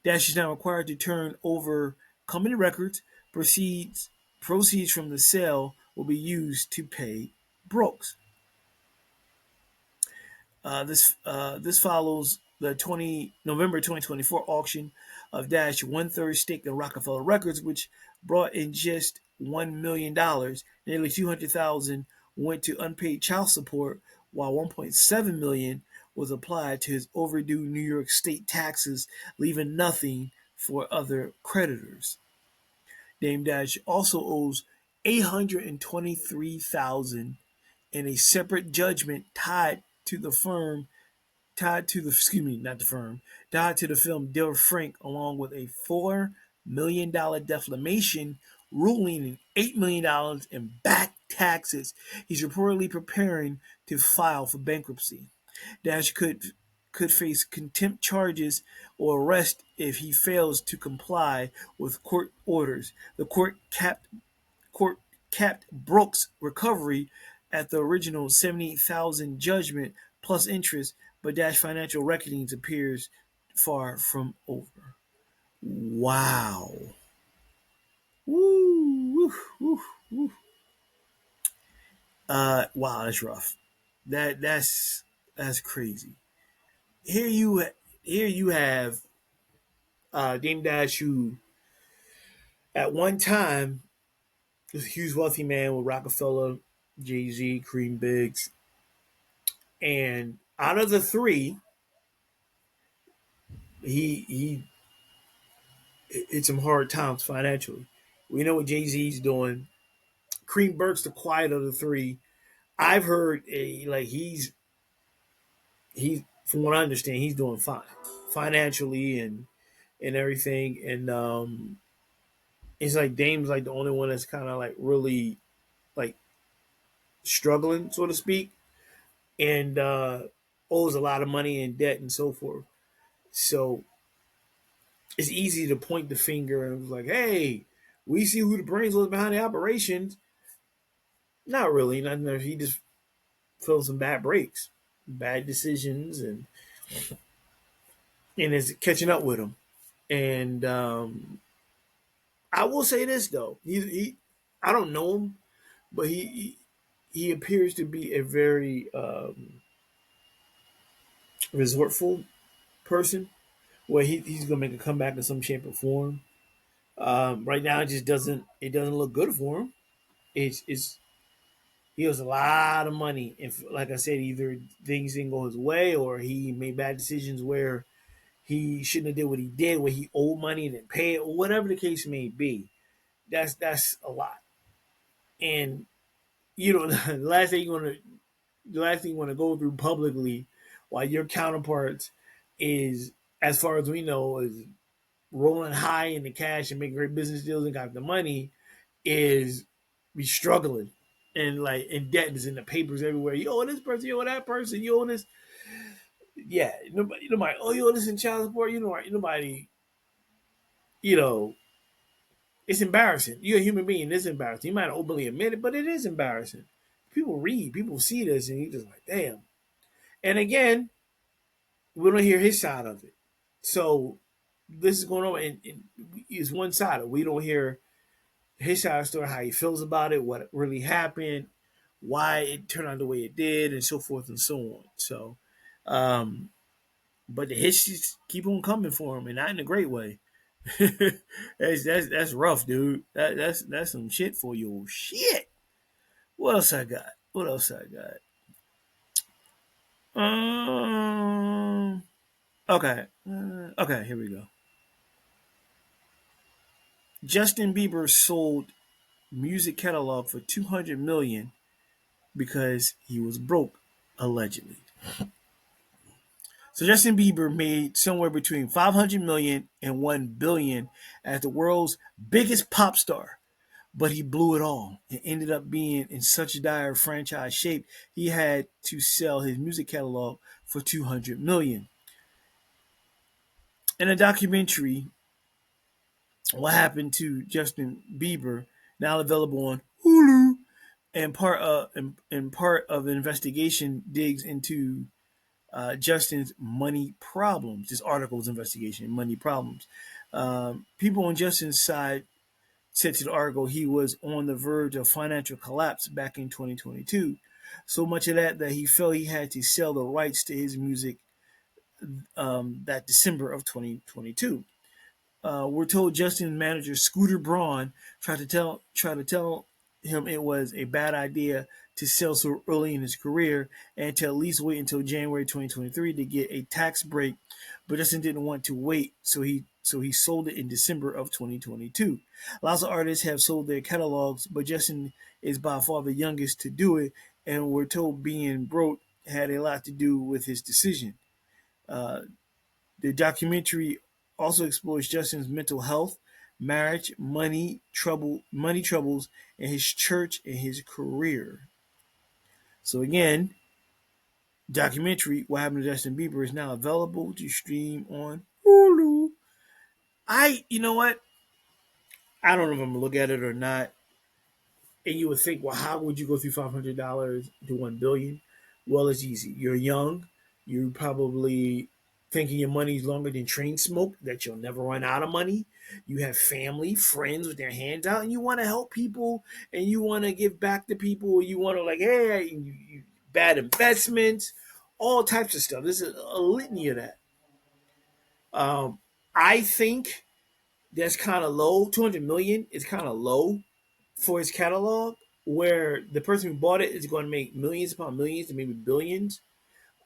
Dash is now required to turn over company records. Proceeds from the sale will be used to pay Brooks. This follows the November 2024 auction of Dash one-third stake in Rockefeller Records, which brought in just $1 million. Nearly $200,000 went to unpaid child support, while $1.7 million was applied to his overdue New York State taxes, leaving nothing for other creditors. Dame Dash also owes $823,000 in a separate judgment tied to the film Dear Frank, along with a $4 million defamation ruling and $8 million in back taxes. He's reportedly preparing to file for bankruptcy. Dash could face contempt charges or arrest if he fails to comply with court orders. The court capped Brooks' recovery at the original $78,000 judgment plus interest, but Dash financial reckonings appears far from over. Wow. Woo, woo, woo, woo. Wow, that's rough. That's crazy. Here you have Dame Dash, who at one time was a huge wealthy man with Rockefeller, Jay Z, Kareem Biggs, and out of the three, he hit some hard times financially. We know what Jay Z's doing. Kareem Burke's the quiet of the three. I've heard he's from what I understand, he's doing fine financially and everything. And it's like Dame's like the only one that's kind of like really like struggling, so to speak, and owes a lot of money in debt and so forth. So it's easy to point the finger and like, hey, we see who the brains was behind the operations. Not really. Not enough. He just felt some bad breaks, bad decisions, and is catching up with him. And I will say this though, he I don't know him, but he appears to be a very resourceful person, where he's gonna make a comeback in some shape or form. Right now, it doesn't look good for him. It's he has a lot of money. If, like I said, either things didn't go his way or he made bad decisions where he shouldn't have did what he did, where he owed money and didn't pay it, or whatever the case may be. That's a lot. And the last thing you want to go through publicly while your counterparts is, as far as we know, is rolling high in the cash and making great business deals and got the money, is be struggling and like in debt is in the papers everywhere. You owe this person, you owe that person, you owe this. Yeah, nobody. Oh, you owe this in child support. Nobody. You know, it's embarrassing. You're a human being. It's embarrassing. You might openly admit it, but it is embarrassing. People see this, and you just like, damn. And again, we don't hear his side of it. So this is going on, and it's one sided. We don't hear his side of the story, how he feels about it, what really happened, why it turned out the way it did, and so forth and so on. So, but the histories keep on coming for him, and not in a great way. That's rough, dude. That's some shit for your shit. What else I got? What else I got? Um. Okay. Okay. Here we go. Justin Bieber sold music catalog for 200 million because he was broke, allegedly. So Justin Bieber made somewhere between 500 million and 1 billion as the world's biggest pop star, but he blew it all and ended up being in such dire franchise shape he had to sell his music catalog for 200 million. In a documentary, What Happened to Justin Bieber, now available on Hulu, and part of the investigation digs into Justin's money problems. This article's investigation, money problems. People on Justin's side said to the article he was on the verge of financial collapse back in 2022. So much of that he felt he had to sell the rights to his music that December of 2022. We're told Justin's manager Scooter Braun tried to tell him it was a bad idea to sell so early in his career and to at least wait until January 2023 to get a tax break, but Justin didn't want to wait, so he sold it in December of 2022. Lots of artists have sold their catalogs, but Justin is by far the youngest to do it, and we're told being broke had a lot to do with his decision. Uh, the documentary also explores Justin's mental health, marriage, money troubles, and his church and his career. So again, documentary What Happened to Justin Bieber is now available to stream on Hulu. You know what? I don't know if I'm gonna look at it or not. And you would think, well, how would you go through $500 to 1 billion? Well, it's easy. You're young. You're probably thinking your money's longer than train smoke, that you'll never run out of money. You have family, friends with their hands out, and you want to help people, and you want to give back to people. You want to like, hey, bad investments, all types of stuff. There's a litany of that. Um, I think that's kind of low. 200 million is kind of low for his catalog, where the person who bought it is going to make millions upon millions and maybe billions.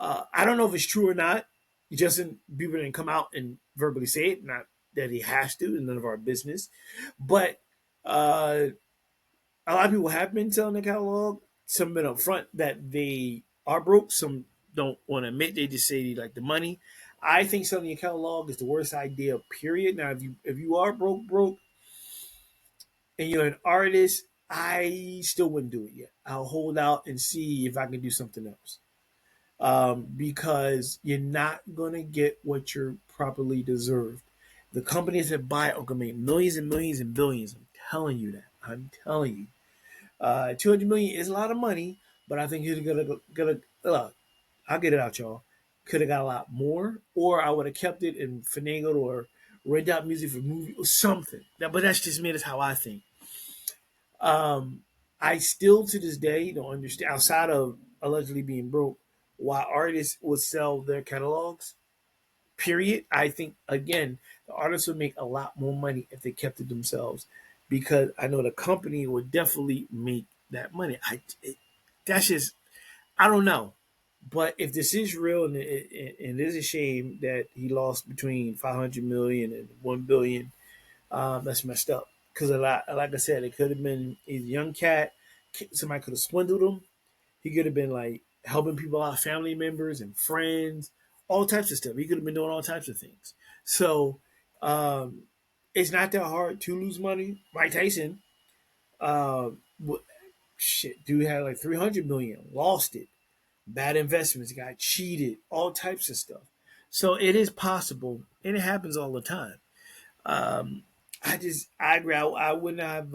I don't know if it's true or not. Justin Bieber didn't come out and verbally say it, not that he has to, and none of our business. But uh, a lot of people have been selling the catalog. Some have been upfront that they are broke. Some don't want to admit. They just say they like the money. I think selling your catalog is the worst idea. Period. Now, if you are broke, and you're an artist, I still wouldn't do it yet. I'll hold out and see if I can do something else. Because you're not gonna get what you're properly deserved. The companies that buy it are gonna make millions and millions and billions. I'm telling you that. I'm telling you. 200 million is a lot of money, but I think he's gonna I'll get it out, y'all. Could have got a lot more, or I would have kept it and finagled or rent out music for movie or something. But that's just me. That's how I think. Um, I still to this day don't understand, outside of allegedly being broke, why artists would sell their catalogs. Period. I think again, the artists would make a lot more money if they kept it themselves, because I know the company would definitely make that money. That's just, I don't know. But if this is real, and it is a shame that he lost between 500 million and 1 billion, that's messed up. Because like I said, it could have been a young cat. Somebody could have swindled him. He could have been like helping people out, family members and friends, all types of stuff. He could have been doing all types of things. So um, it's not that hard to lose money. Mike Tyson, uh, shit, dude had like 300 million, lost it. Bad investments, got cheated, all types of stuff. So it is possible, and it happens all the time. Um, I agree. I wouldn't have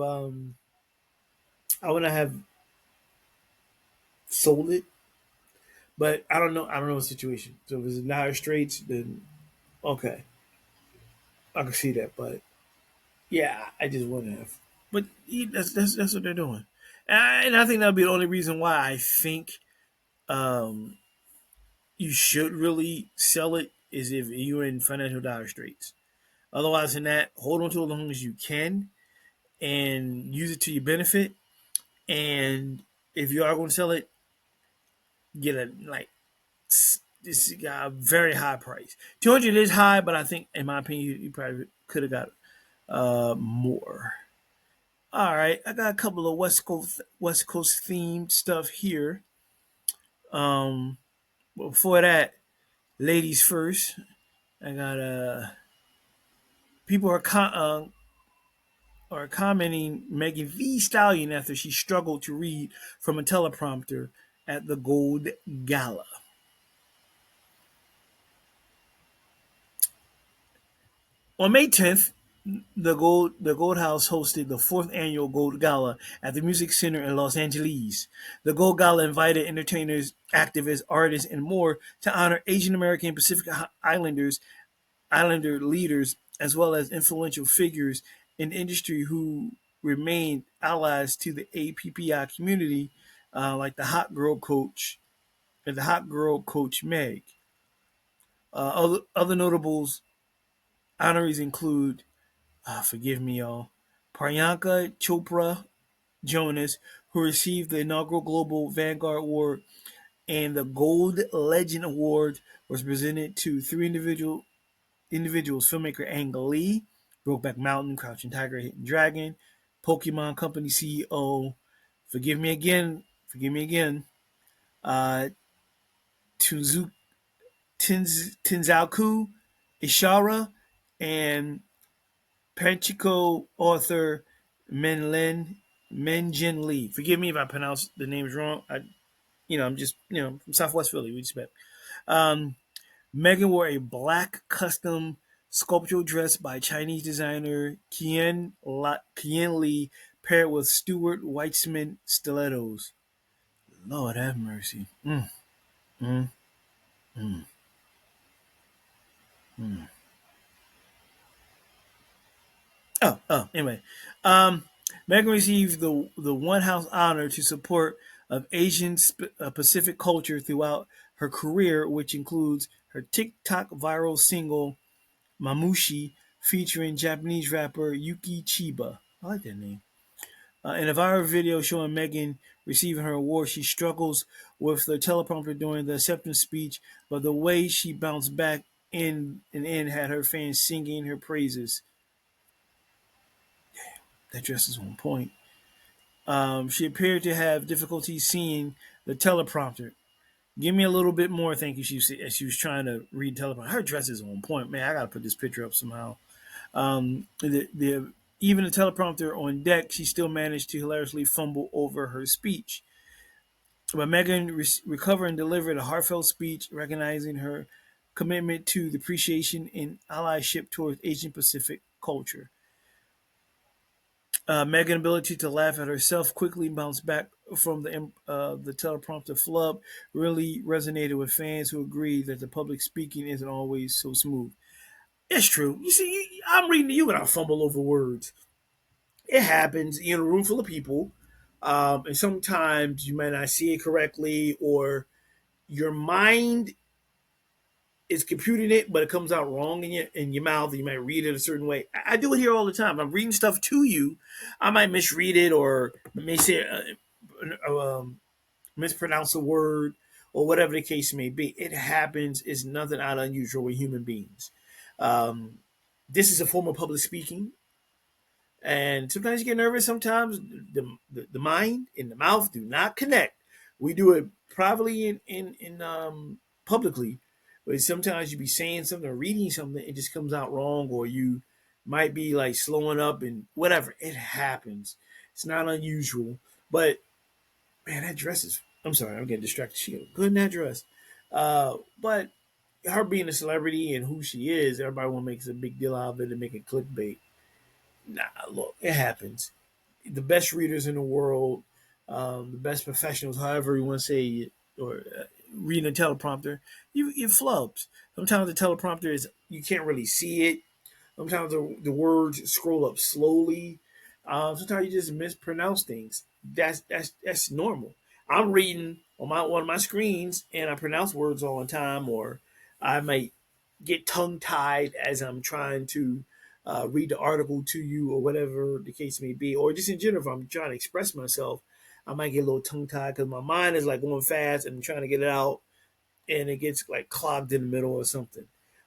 sold it, but I don't know. I don't know the situation. So if it's dire straits, then okay, I can see that. But yeah, I just wouldn't have. But that's what they're doing, and I think that'll be the only reason why I think um, you should really sell it is if you're in financial dire straits. Otherwise than that, hold on to it as long as you can and use it to your benefit. And if you are going to sell it, get a like this got a very high price. 200 is high, but I think, in my opinion, you probably could have got more. All right, I got a couple of West Coast themed stuff here. Um, but before that, ladies first. I got people are commenting Megan Thee Stallion after she struggled to read from a teleprompter at the Gold Gala. On May 10th, the Gold House hosted the fourth annual Gold Gala at the Music Center in Los Angeles. The Gold Gala invited entertainers, activists, artists, and more to honor Asian American and Pacific Islander leaders, as well as influential figures in the industry who remained allies to the APPI community, like the hot girl coach Meg. Other notables honorees include, forgive me, y'all, Priyanka Chopra Jonas, who received the inaugural Global Vanguard Award, and the Gold Legend Award was presented to three individuals: filmmaker Ang Lee, Brokeback Mountain, Crouching Tiger, Hidden Dragon, Pokemon Company CEO, forgive me again, uh, Tenzaku Ishara, and Panchiko author Menjin Lee. Forgive me if I pronounce the names wrong. I'm just, from Southwest Philly. We expect. Um, Megan wore a black custom sculptural dress by Chinese designer Qian Li, paired with Stuart Weitzman stilettos. Lord have mercy. Mm, mm, mm. Anyway, um, Megan received the One House honor to support of Asian Pacific culture throughout her career, which includes her TikTok viral single Mamushi featuring Japanese rapper Yuki Chiba. I like that name. In a viral video showing Megan receiving her award, she struggles with the teleprompter during the acceptance speech, but the way she bounced back in had her fans singing her praises. That dress is on point. She appeared to have difficulty seeing the teleprompter. Give me a little bit more, thank you. She was trying to read teleprompter. Her dress is on point, man. I gotta put this picture up somehow. The Even the teleprompter on deck, she still managed to hilariously fumble over her speech. But Megan recovered and delivered a heartfelt speech, recognizing her commitment to the appreciation and allyship towards Asian Pacific culture. Megan's ability to laugh at herself, quickly bounce back from the teleprompter flub, really resonated with fans who agree that the public speaking isn't always so smooth. It's true. You see, I'm reading to you and I fumble over words. It happens in a room full of people, and sometimes you might not see it correctly, or your mind is computing it, but it comes out wrong in your mouth. And you might read it a certain way. I do it here all the time. I'm reading stuff to you. I might misread it or may say mispronounce a word or whatever the case may be. It happens. It's nothing out of unusual with human beings. Um, this is a form of public speaking, and sometimes you get nervous. Sometimes the mind and the mouth do not connect. We do it privately in publicly, but sometimes you be saying something or reading something, it just comes out wrong, or you might be like slowing up and whatever. It happens. It's not unusual, but man, that dress is. I'm sorry, I'm getting distracted. She look good in that dress, but her being a celebrity and who she is, everybody want to make a big deal out of it and make it clickbait. Nah, look, it happens. The best readers in the world, the best professionals, however you want to say it, or reading a teleprompter, you flubs. Sometimes the teleprompter is you can't really see it. Sometimes the words scroll up slowly. Sometimes you just mispronounce things. That's normal. I'm reading on one of my screens and I pronounce words all the time, or I might get tongue tied as I'm trying to read the article to you or whatever the case may be, or just in general, if I'm trying to express myself, I might get a little tongue tied because my mind is like going fast and I'm trying to get it out, and it gets like clogged in the middle or something.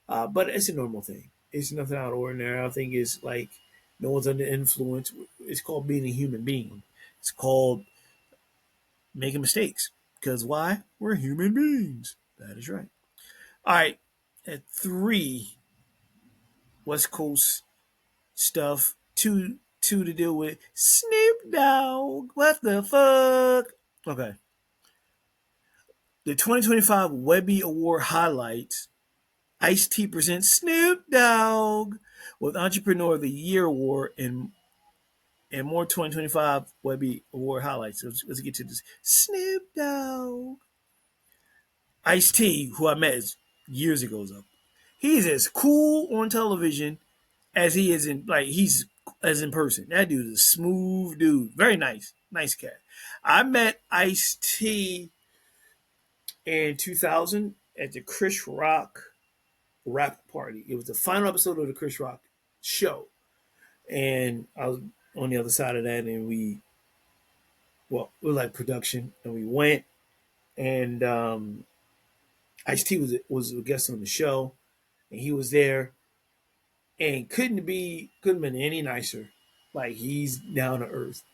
But it's a normal thing. It's nothing out of ordinary. I think it's like no one's under influence. It's called being a human being. It's called making mistakes. Because why? We're human beings. That is right. All right. At three, West Coast stuff. Two to deal with. Snoop Dogg. What the fuck? Okay. The 2025 Webby Award highlights. Ice-T presents Snoop Dogg with Entrepreneur of the Year Award and more 2025 Webby Award highlights. Let's get to this. Snoop Dogg. Ice-T, who I met years ago, though. He's as cool on television as he is he's as in person. That dude is a smooth dude. Very nice. Nice cat. I met Ice-T in 2000 at the Chris Rock rap party. It was the final episode of the Chris Rock show. And I was on the other side of that, and it was like production, and we went, and Ice-T was a guest on the show, and he was there, and couldn't have been any nicer. Like, he's down to earth.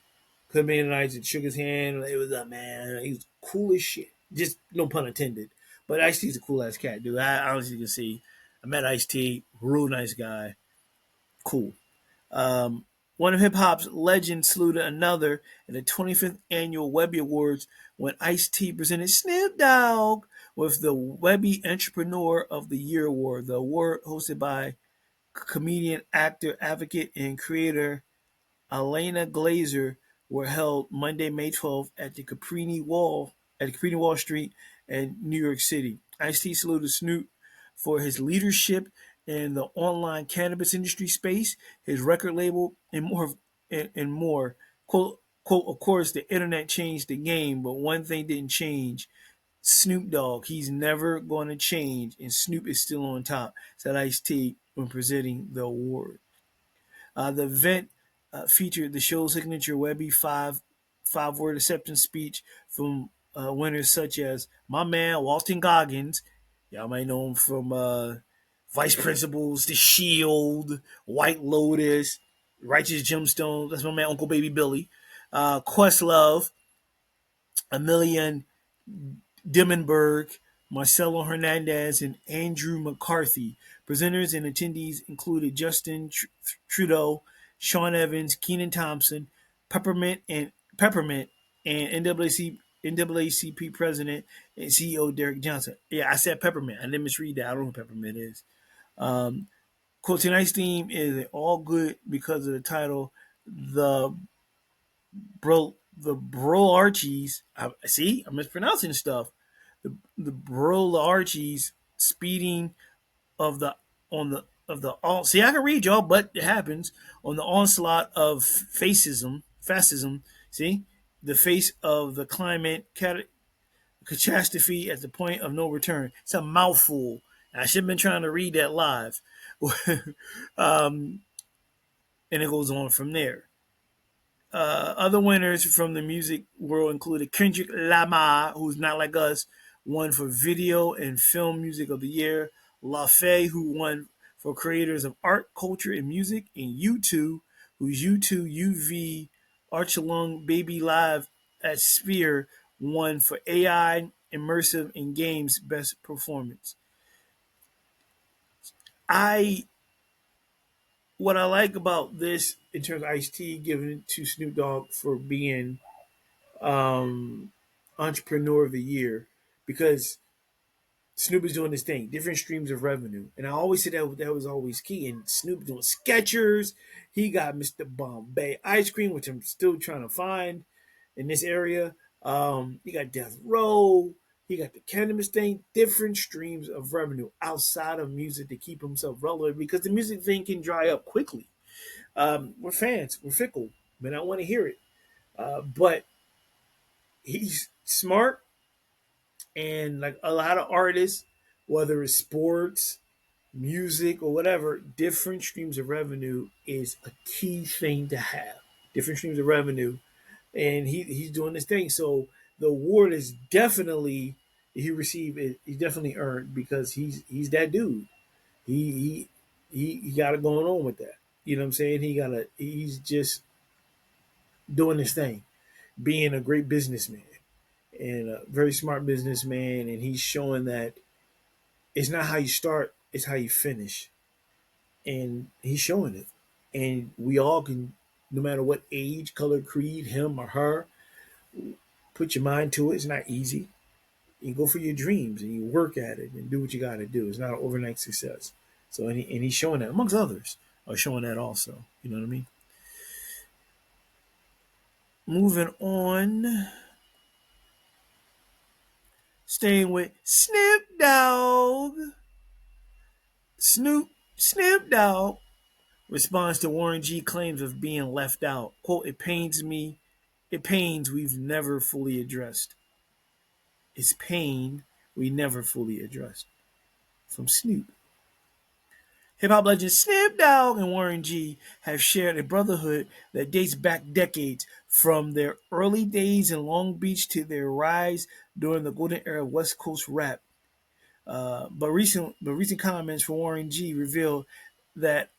Couldn't be any nicer. Shook his hand. It was up, man. He was cool as shit. Just no pun intended. But Ice-T's a cool ass cat, dude. I honestly can see. I met Ice-T, real nice guy. Cool. One of hip hop's legends saluted another at the 25th annual Webby Awards when Ice-T presented Snoop Dogg with the Webby Entrepreneur of the Year Award. The award, hosted by comedian, actor, advocate, and creator Elena Glazer, were held Monday, May 12th at the Caprini Wall Street in New York City. Ice-T saluted Snoop for his leadership in the online cannabis industry space, his record label, and more. And more. Quote, of course, the internet changed the game, but one thing didn't change. Snoop Dogg, he's never going to change, and Snoop is still on top, said Ice-T when presenting the award. The event featured the show's signature Webby five-word acceptance speech from winners such as my man Walton Goggins. Y'all might know him from Vice Principals, The Shield, White Lotus, Righteous Gemstones. That's my man Uncle Baby Billy. Questlove, Emilian Dimmenberg, Marcelo Hernandez, and Andrew McCarthy. Presenters and attendees included Justin Trudeau, Sean Evans, Kenan Thompson, Peppermint, and NAACP President and CEO Derek Johnson. Yeah, I said Peppermint. I didn't misread that. I don't know what Peppermint is. Quote, tonight's theme is all good because of the title, the Brolarchies. See, I'm mispronouncing stuff. The Brolarchies speeding of the on the of the all. See, I can read y'all, but it happens on the onslaught of fascism. See, the face of the climate catastrophe at the point of no return. It's a mouthful. I should have been trying to read that live. And it goes on from there. Other winners from the music world included Kendrick Lamar, who's not like us, won for video and film music of the year. LaFay, who won for creators of art, culture, and music. And U2, whose U2 UV Archelung Baby Live at Sphere won for AI, immersive, and games best performance. What I like about this in terms of Ice-T giving it to Snoop Dogg for being Entrepreneur of the Year, because Snoop is doing this thing, different streams of revenue. And I always said that was always key. And Snoop doing Skechers. He got Mr. Bombay ice cream, which I'm still trying to find in this area. He got Death Row. He got the cannabis thing, different streams of revenue outside of music to keep himself relevant, because the music thing can dry up quickly. We're fans. We're fickle. Man, I want to hear it. But he's smart, and like a lot of artists, whether it's sports, music or whatever, different streams of revenue is a key thing to have. Different streams of revenue, and he's doing this thing. So the award is definitely he received it. He definitely earned because he's that dude. He got it going on with that. You know what I'm saying? He's just doing his thing, being a great businessman and a very smart businessman, and he's showing that it's not how you start, it's how you finish. And he's showing it. And we all can, no matter what age, color, creed, him or her, put your mind to it. It's not easy. You go for your dreams and you work at it and do what you got to do. It's not an overnight success. So, and he's showing that, amongst others, are showing that also. You know what I mean? Moving on, staying with Snoop Dogg. Snoop Dogg responds to Warren G claims of being left out. Quote, it pains me. It pains we've never fully addressed. It's pain we never fully addressed. From Snoop. Hip hop legends Snoop Dogg and Warren G have shared a brotherhood that dates back decades, from their early days in Long Beach to their rise during the golden era of West Coast rap. But recent comments from Warren G reveal that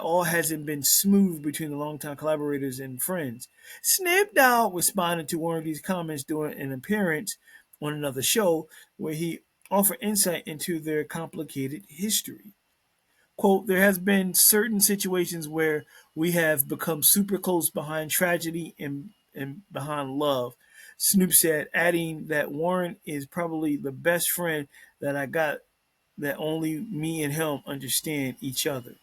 all hasn't been smooth between the longtime collaborators and friends. Snoop Dogg responded to Warren G's comments during an appearance on another show where he offered insight into their complicated history. Quote, there has been certain situations where we have become super close behind tragedy and behind love, Snoop said, adding that Warren is probably the best friend that I got, that only me and him understand each other.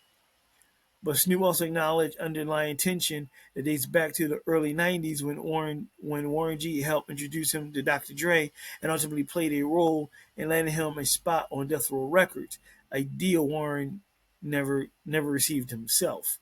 But Snoop also acknowledged underlying tension that dates back to the early '90s when Warren G helped introduce him to Dr. Dre and ultimately played a role in landing him a spot on Death Row Records, a deal Warren never received himself.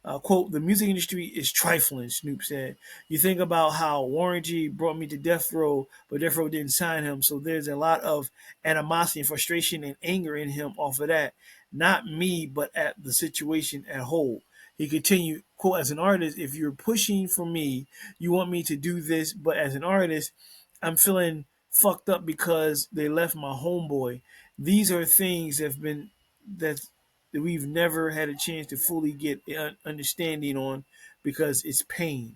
Quote, the music industry is trifling, Snoop said. You think about how Warren G brought me to Death Row, but Death Row didn't sign him, so there's a lot of animosity and frustration and anger in him off of that. Not me, but at the situation at whole. He continued, quote, as an artist, if you're pushing for me, you want me to do this, but as an artist, I'm feeling fucked up because they left my homeboy. These are things that we've never had a chance to fully get an understanding on because it's pain.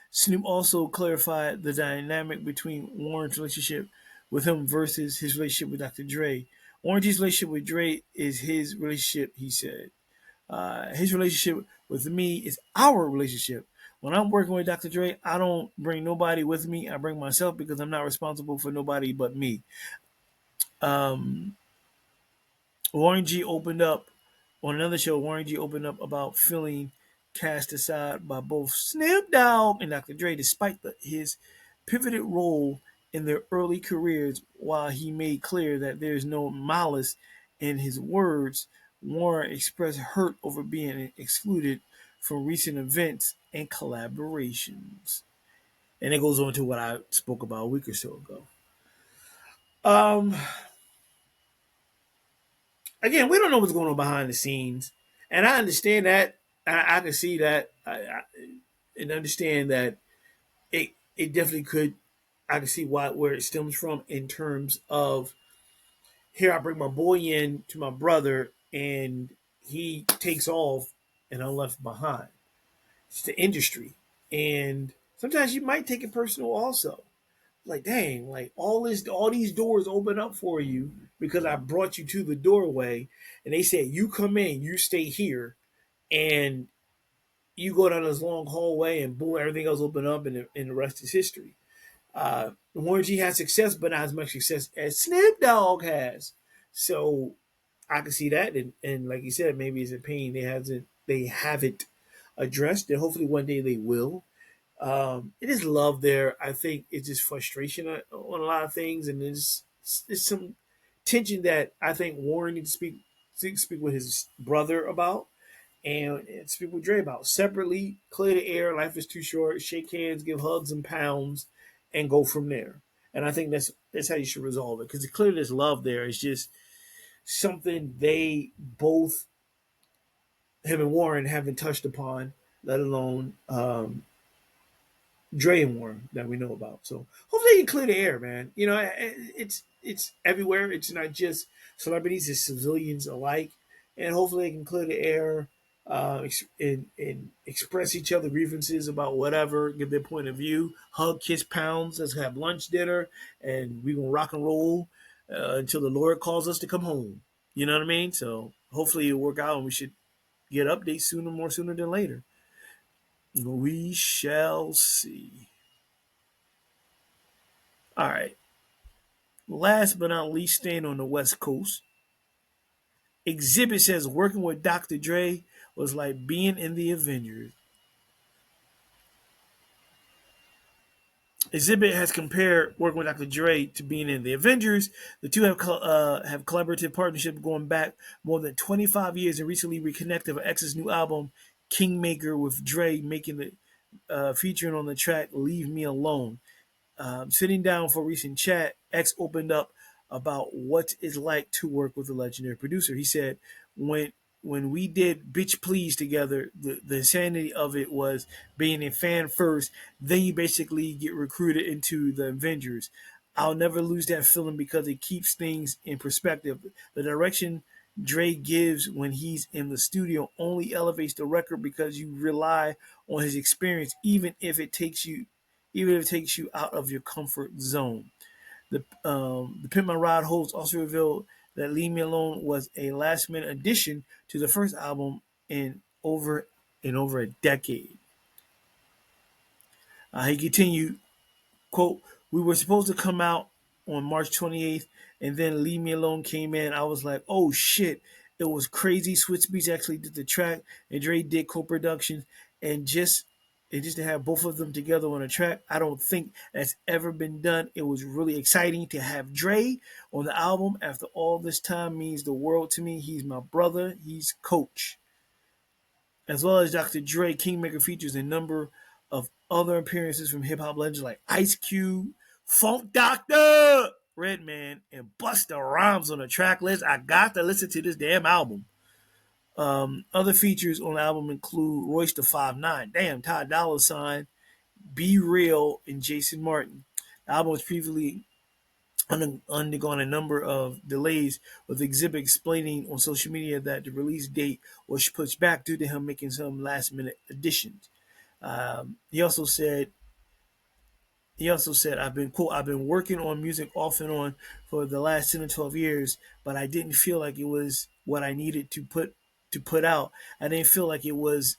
Snoop also clarified the dynamic between Warren's relationship with him versus his relationship with Dr. Dre. Warren G's relationship with Dre is his relationship, he said. His relationship with me is our relationship. When I'm working with Dr. Dre, I don't bring nobody with me. I bring myself because I'm not responsible for nobody but me. Um, Warren G opened up on another show. Warren G opened up about feeling cast aside by both Snoop Dogg and Dr. Dre, despite his pivoted role in their early careers. While he made clear that there is no malice in his words, Warren expressed hurt over being excluded from recent events and collaborations. And it goes on to what I spoke about a week or so ago. Um, Again, we don't know what's going on behind the scenes, and I understand that. I can see that, and understand that it definitely could. I can see where it stems from in terms of here. I bring my boy in to my brother, and he takes off, and I'm left behind. It's the industry, and sometimes you might take it personal also. Like, dang, like all these doors open up for you because I brought you to the doorway, and they said you come in, you stay here, and you go down this long hallway, and boom, everything else open up, and the rest is history. Warren G has success, but not as much success as Snoop Dogg has. So I can see that, and like you said, maybe it's a pain they haven't addressed, and hopefully one day they will. It is love there. I think it's just frustration on a lot of things, and there's some tension that I think Warren needs to speak with his brother about, and speak with Dre about separately. Clear the air. Life is too short. Shake hands, give hugs and pounds, and go from there. And I think that's how you should resolve it, because clearly there's love there. It's just something they both, him and Warren, haven't touched upon, let alone Dre and Warren that we know about. So hopefully they can clear the air, man. You know, it's everywhere. It's not just celebrities; it's civilians alike, and hopefully they can clear the air, and express each other grievances about whatever, give their point of view, hug, kiss, pounds. Let's have lunch, dinner, and we gonna rock and roll until the Lord calls us to come home. You know what I mean? So hopefully it'll work out, and we should get updates sooner, more sooner than later. We shall see. All right. Last but not least, staying on the West Coast, Exhibit says working with Dr. Dre was like being in the Avengers. Exhibit has compared working with Dr. Dre to being in the Avengers. The two have collaborative partnership going back more than 25 years and recently reconnected for X's new album Kingmaker with Dre making the featuring on the track "Leave Me Alone." Sitting down for a recent chat, X opened up about what it's like to work with a legendary producer. He said, when we did Bitch Please together, the insanity of it was being a fan first, then you basically get recruited into the Avengers. I'll never lose that feeling because it keeps things in perspective. The direction Dre gives when he's in the studio only elevates the record because you rely on his experience, even if it takes you out of your comfort zone. The Pimp My Ride host also revealed that "Leave Me Alone" was a last minute addition to the first album in over a decade. He continued, quote, "We were supposed to come out on March 28th, and then Leave Me Alone came in. I was like, oh shit, it was crazy. Switch Beats actually did the track, and Dre did co-production, and just to have both of them together on a track, I don't think that's ever been done. It was really exciting to have Dre on the album after all this time means the world to me. He's my brother. He's coach." As well as Dr. Dre, Kingmaker features a number of other appearances from hip hop legends like Ice Cube, Funk Doctor, Redman, and Busta Rhymes on the track list. I got to listen to this damn album. Other features on the album include Royce the 5'9", damn, Ty Dolla Sign, Be Real, and Jason Martin. The album was previously undergone a number of delays, with Exhibit explaining on social media that the release date was pushed back due to him making some last minute additions. He also said, I've been quote, I've been working on music off and on for the last 10 or 12 years, but I didn't feel like it was what I needed to put out. I didn't feel like it was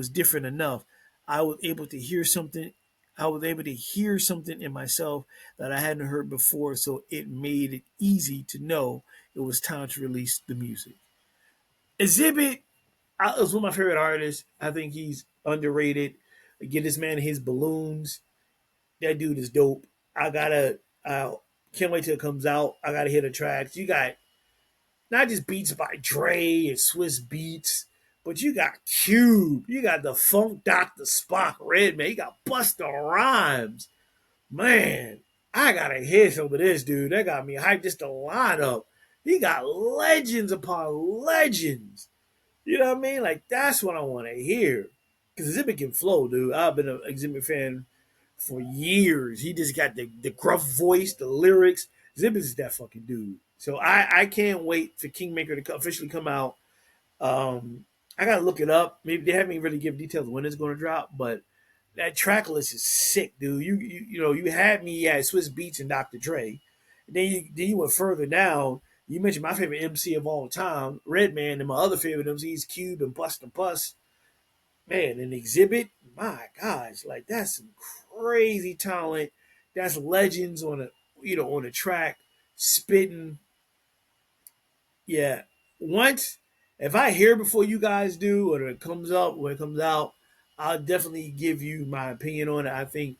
different enough. I was able to hear something I was able to hear something in myself that I hadn't heard before, so it made it easy to know it was time to release the music. Exhibit is one of my favorite artists. I think he's underrated. Get this man his balloons. That dude is dope. I can't wait till it comes out. I gotta hear the tracks. You got not just beats by Dre and Swiss Beats, but you got Cube. You got the Funk Doctor Spock Redman. You got Busta Rhymes. Man, I gotta hear some of this, dude. That got me hyped just to line up. He got legends upon legends. You know what I mean? Like, that's what I want to hear. Because Exhibit can flow, dude. I've been an Exhibit fan for years. He just got the gruff voice, the lyrics. Exhibit is that fucking dude. So I can't wait for Kingmaker to officially come out. I gotta look it up. Maybe they haven't really given details when it's going to drop, but that track list is sick, dude. You had me at Swiss Beats and Dr. Dre. Then you went further down. You mentioned my favorite MC of all time, Redman, and my other favorite MCs, Cube and Bust and Bust. Man, an Exhibit, my gosh, like that's some crazy talent. That's legends on a track, spitting. Yeah, once if I hear before you guys do, or it comes up when it comes out, I'll definitely give you my opinion on it. I think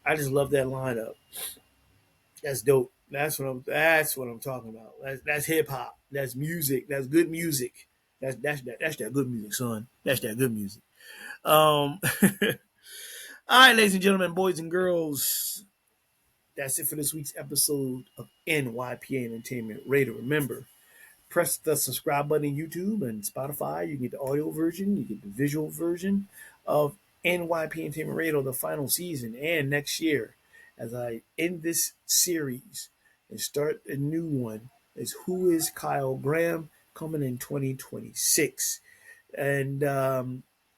I just love that lineup. That's dope. That's what I'm talking about. That's hip hop. That's music. That's good music. That's that good music, son. That's that good music. All right, ladies and gentlemen, boys and girls, that's it for this week's episode of NYPA Entertainment Radio. Remember, press the subscribe button in YouTube and Spotify. You can get the audio version, you get the visual version of NYPA Entertainment Radio, the final season, and next year, as I end this series and start a new one, is Who is Kyle Graham, coming in 2026. And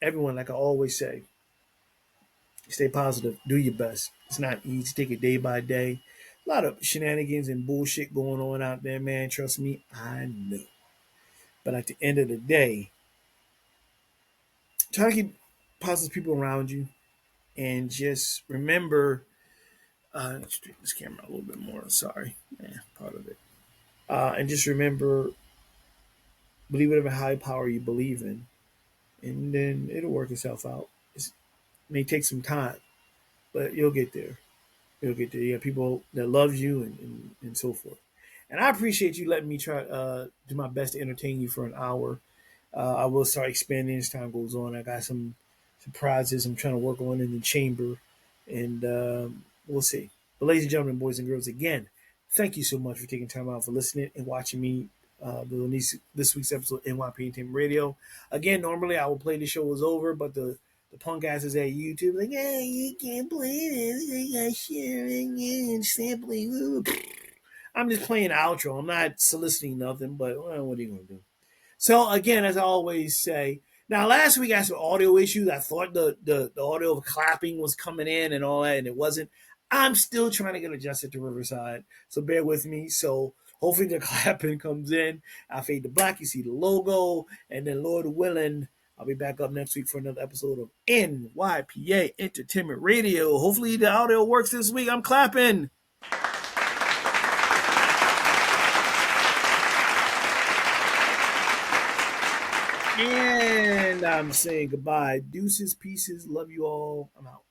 everyone, like I always say, stay positive, do your best. It's not easy, take it day by day. A lot of shenanigans and bullshit going on out there, man. Trust me, I know. But at the end of the day, try to keep positive people around you, and just remember. Let's straighten this camera a little bit more. Sorry, part of it. And just remember, believe whatever high power you believe in, and then it'll work itself out. It may take some time, but you'll get there. You'll get there. You have people that love you, and so forth. And I appreciate you letting me try do my best to entertain you for an hour. I will start expanding as time goes on. I got some surprises I'm trying to work on in the chamber, and we'll see. But ladies and gentlemen, boys and girls, again, thank you so much for taking time out for listening and watching me this week's episode of NYPA Entertainment Radio. Again, normally I would play the show was over, but the punk asses at YouTube like, hey, you can't play this. You got sharing and sampling. I'm just playing the outro. I'm not soliciting nothing, but well, what are you going to do? So, again, as I always say, now last week I had some audio issues. I thought the audio of clapping was coming in and all that, and it wasn't. I'm still trying to get adjusted to Riverside, so bear with me. So hopefully the clapping comes in. I fade to black. You see the logo, and then Lord willing, I'll be back up next week for another episode of NYPA Entertainment Radio. Hopefully the audio works this week. I'm clapping. And I'm saying goodbye. Deuces, pieces. Love you all. I'm out.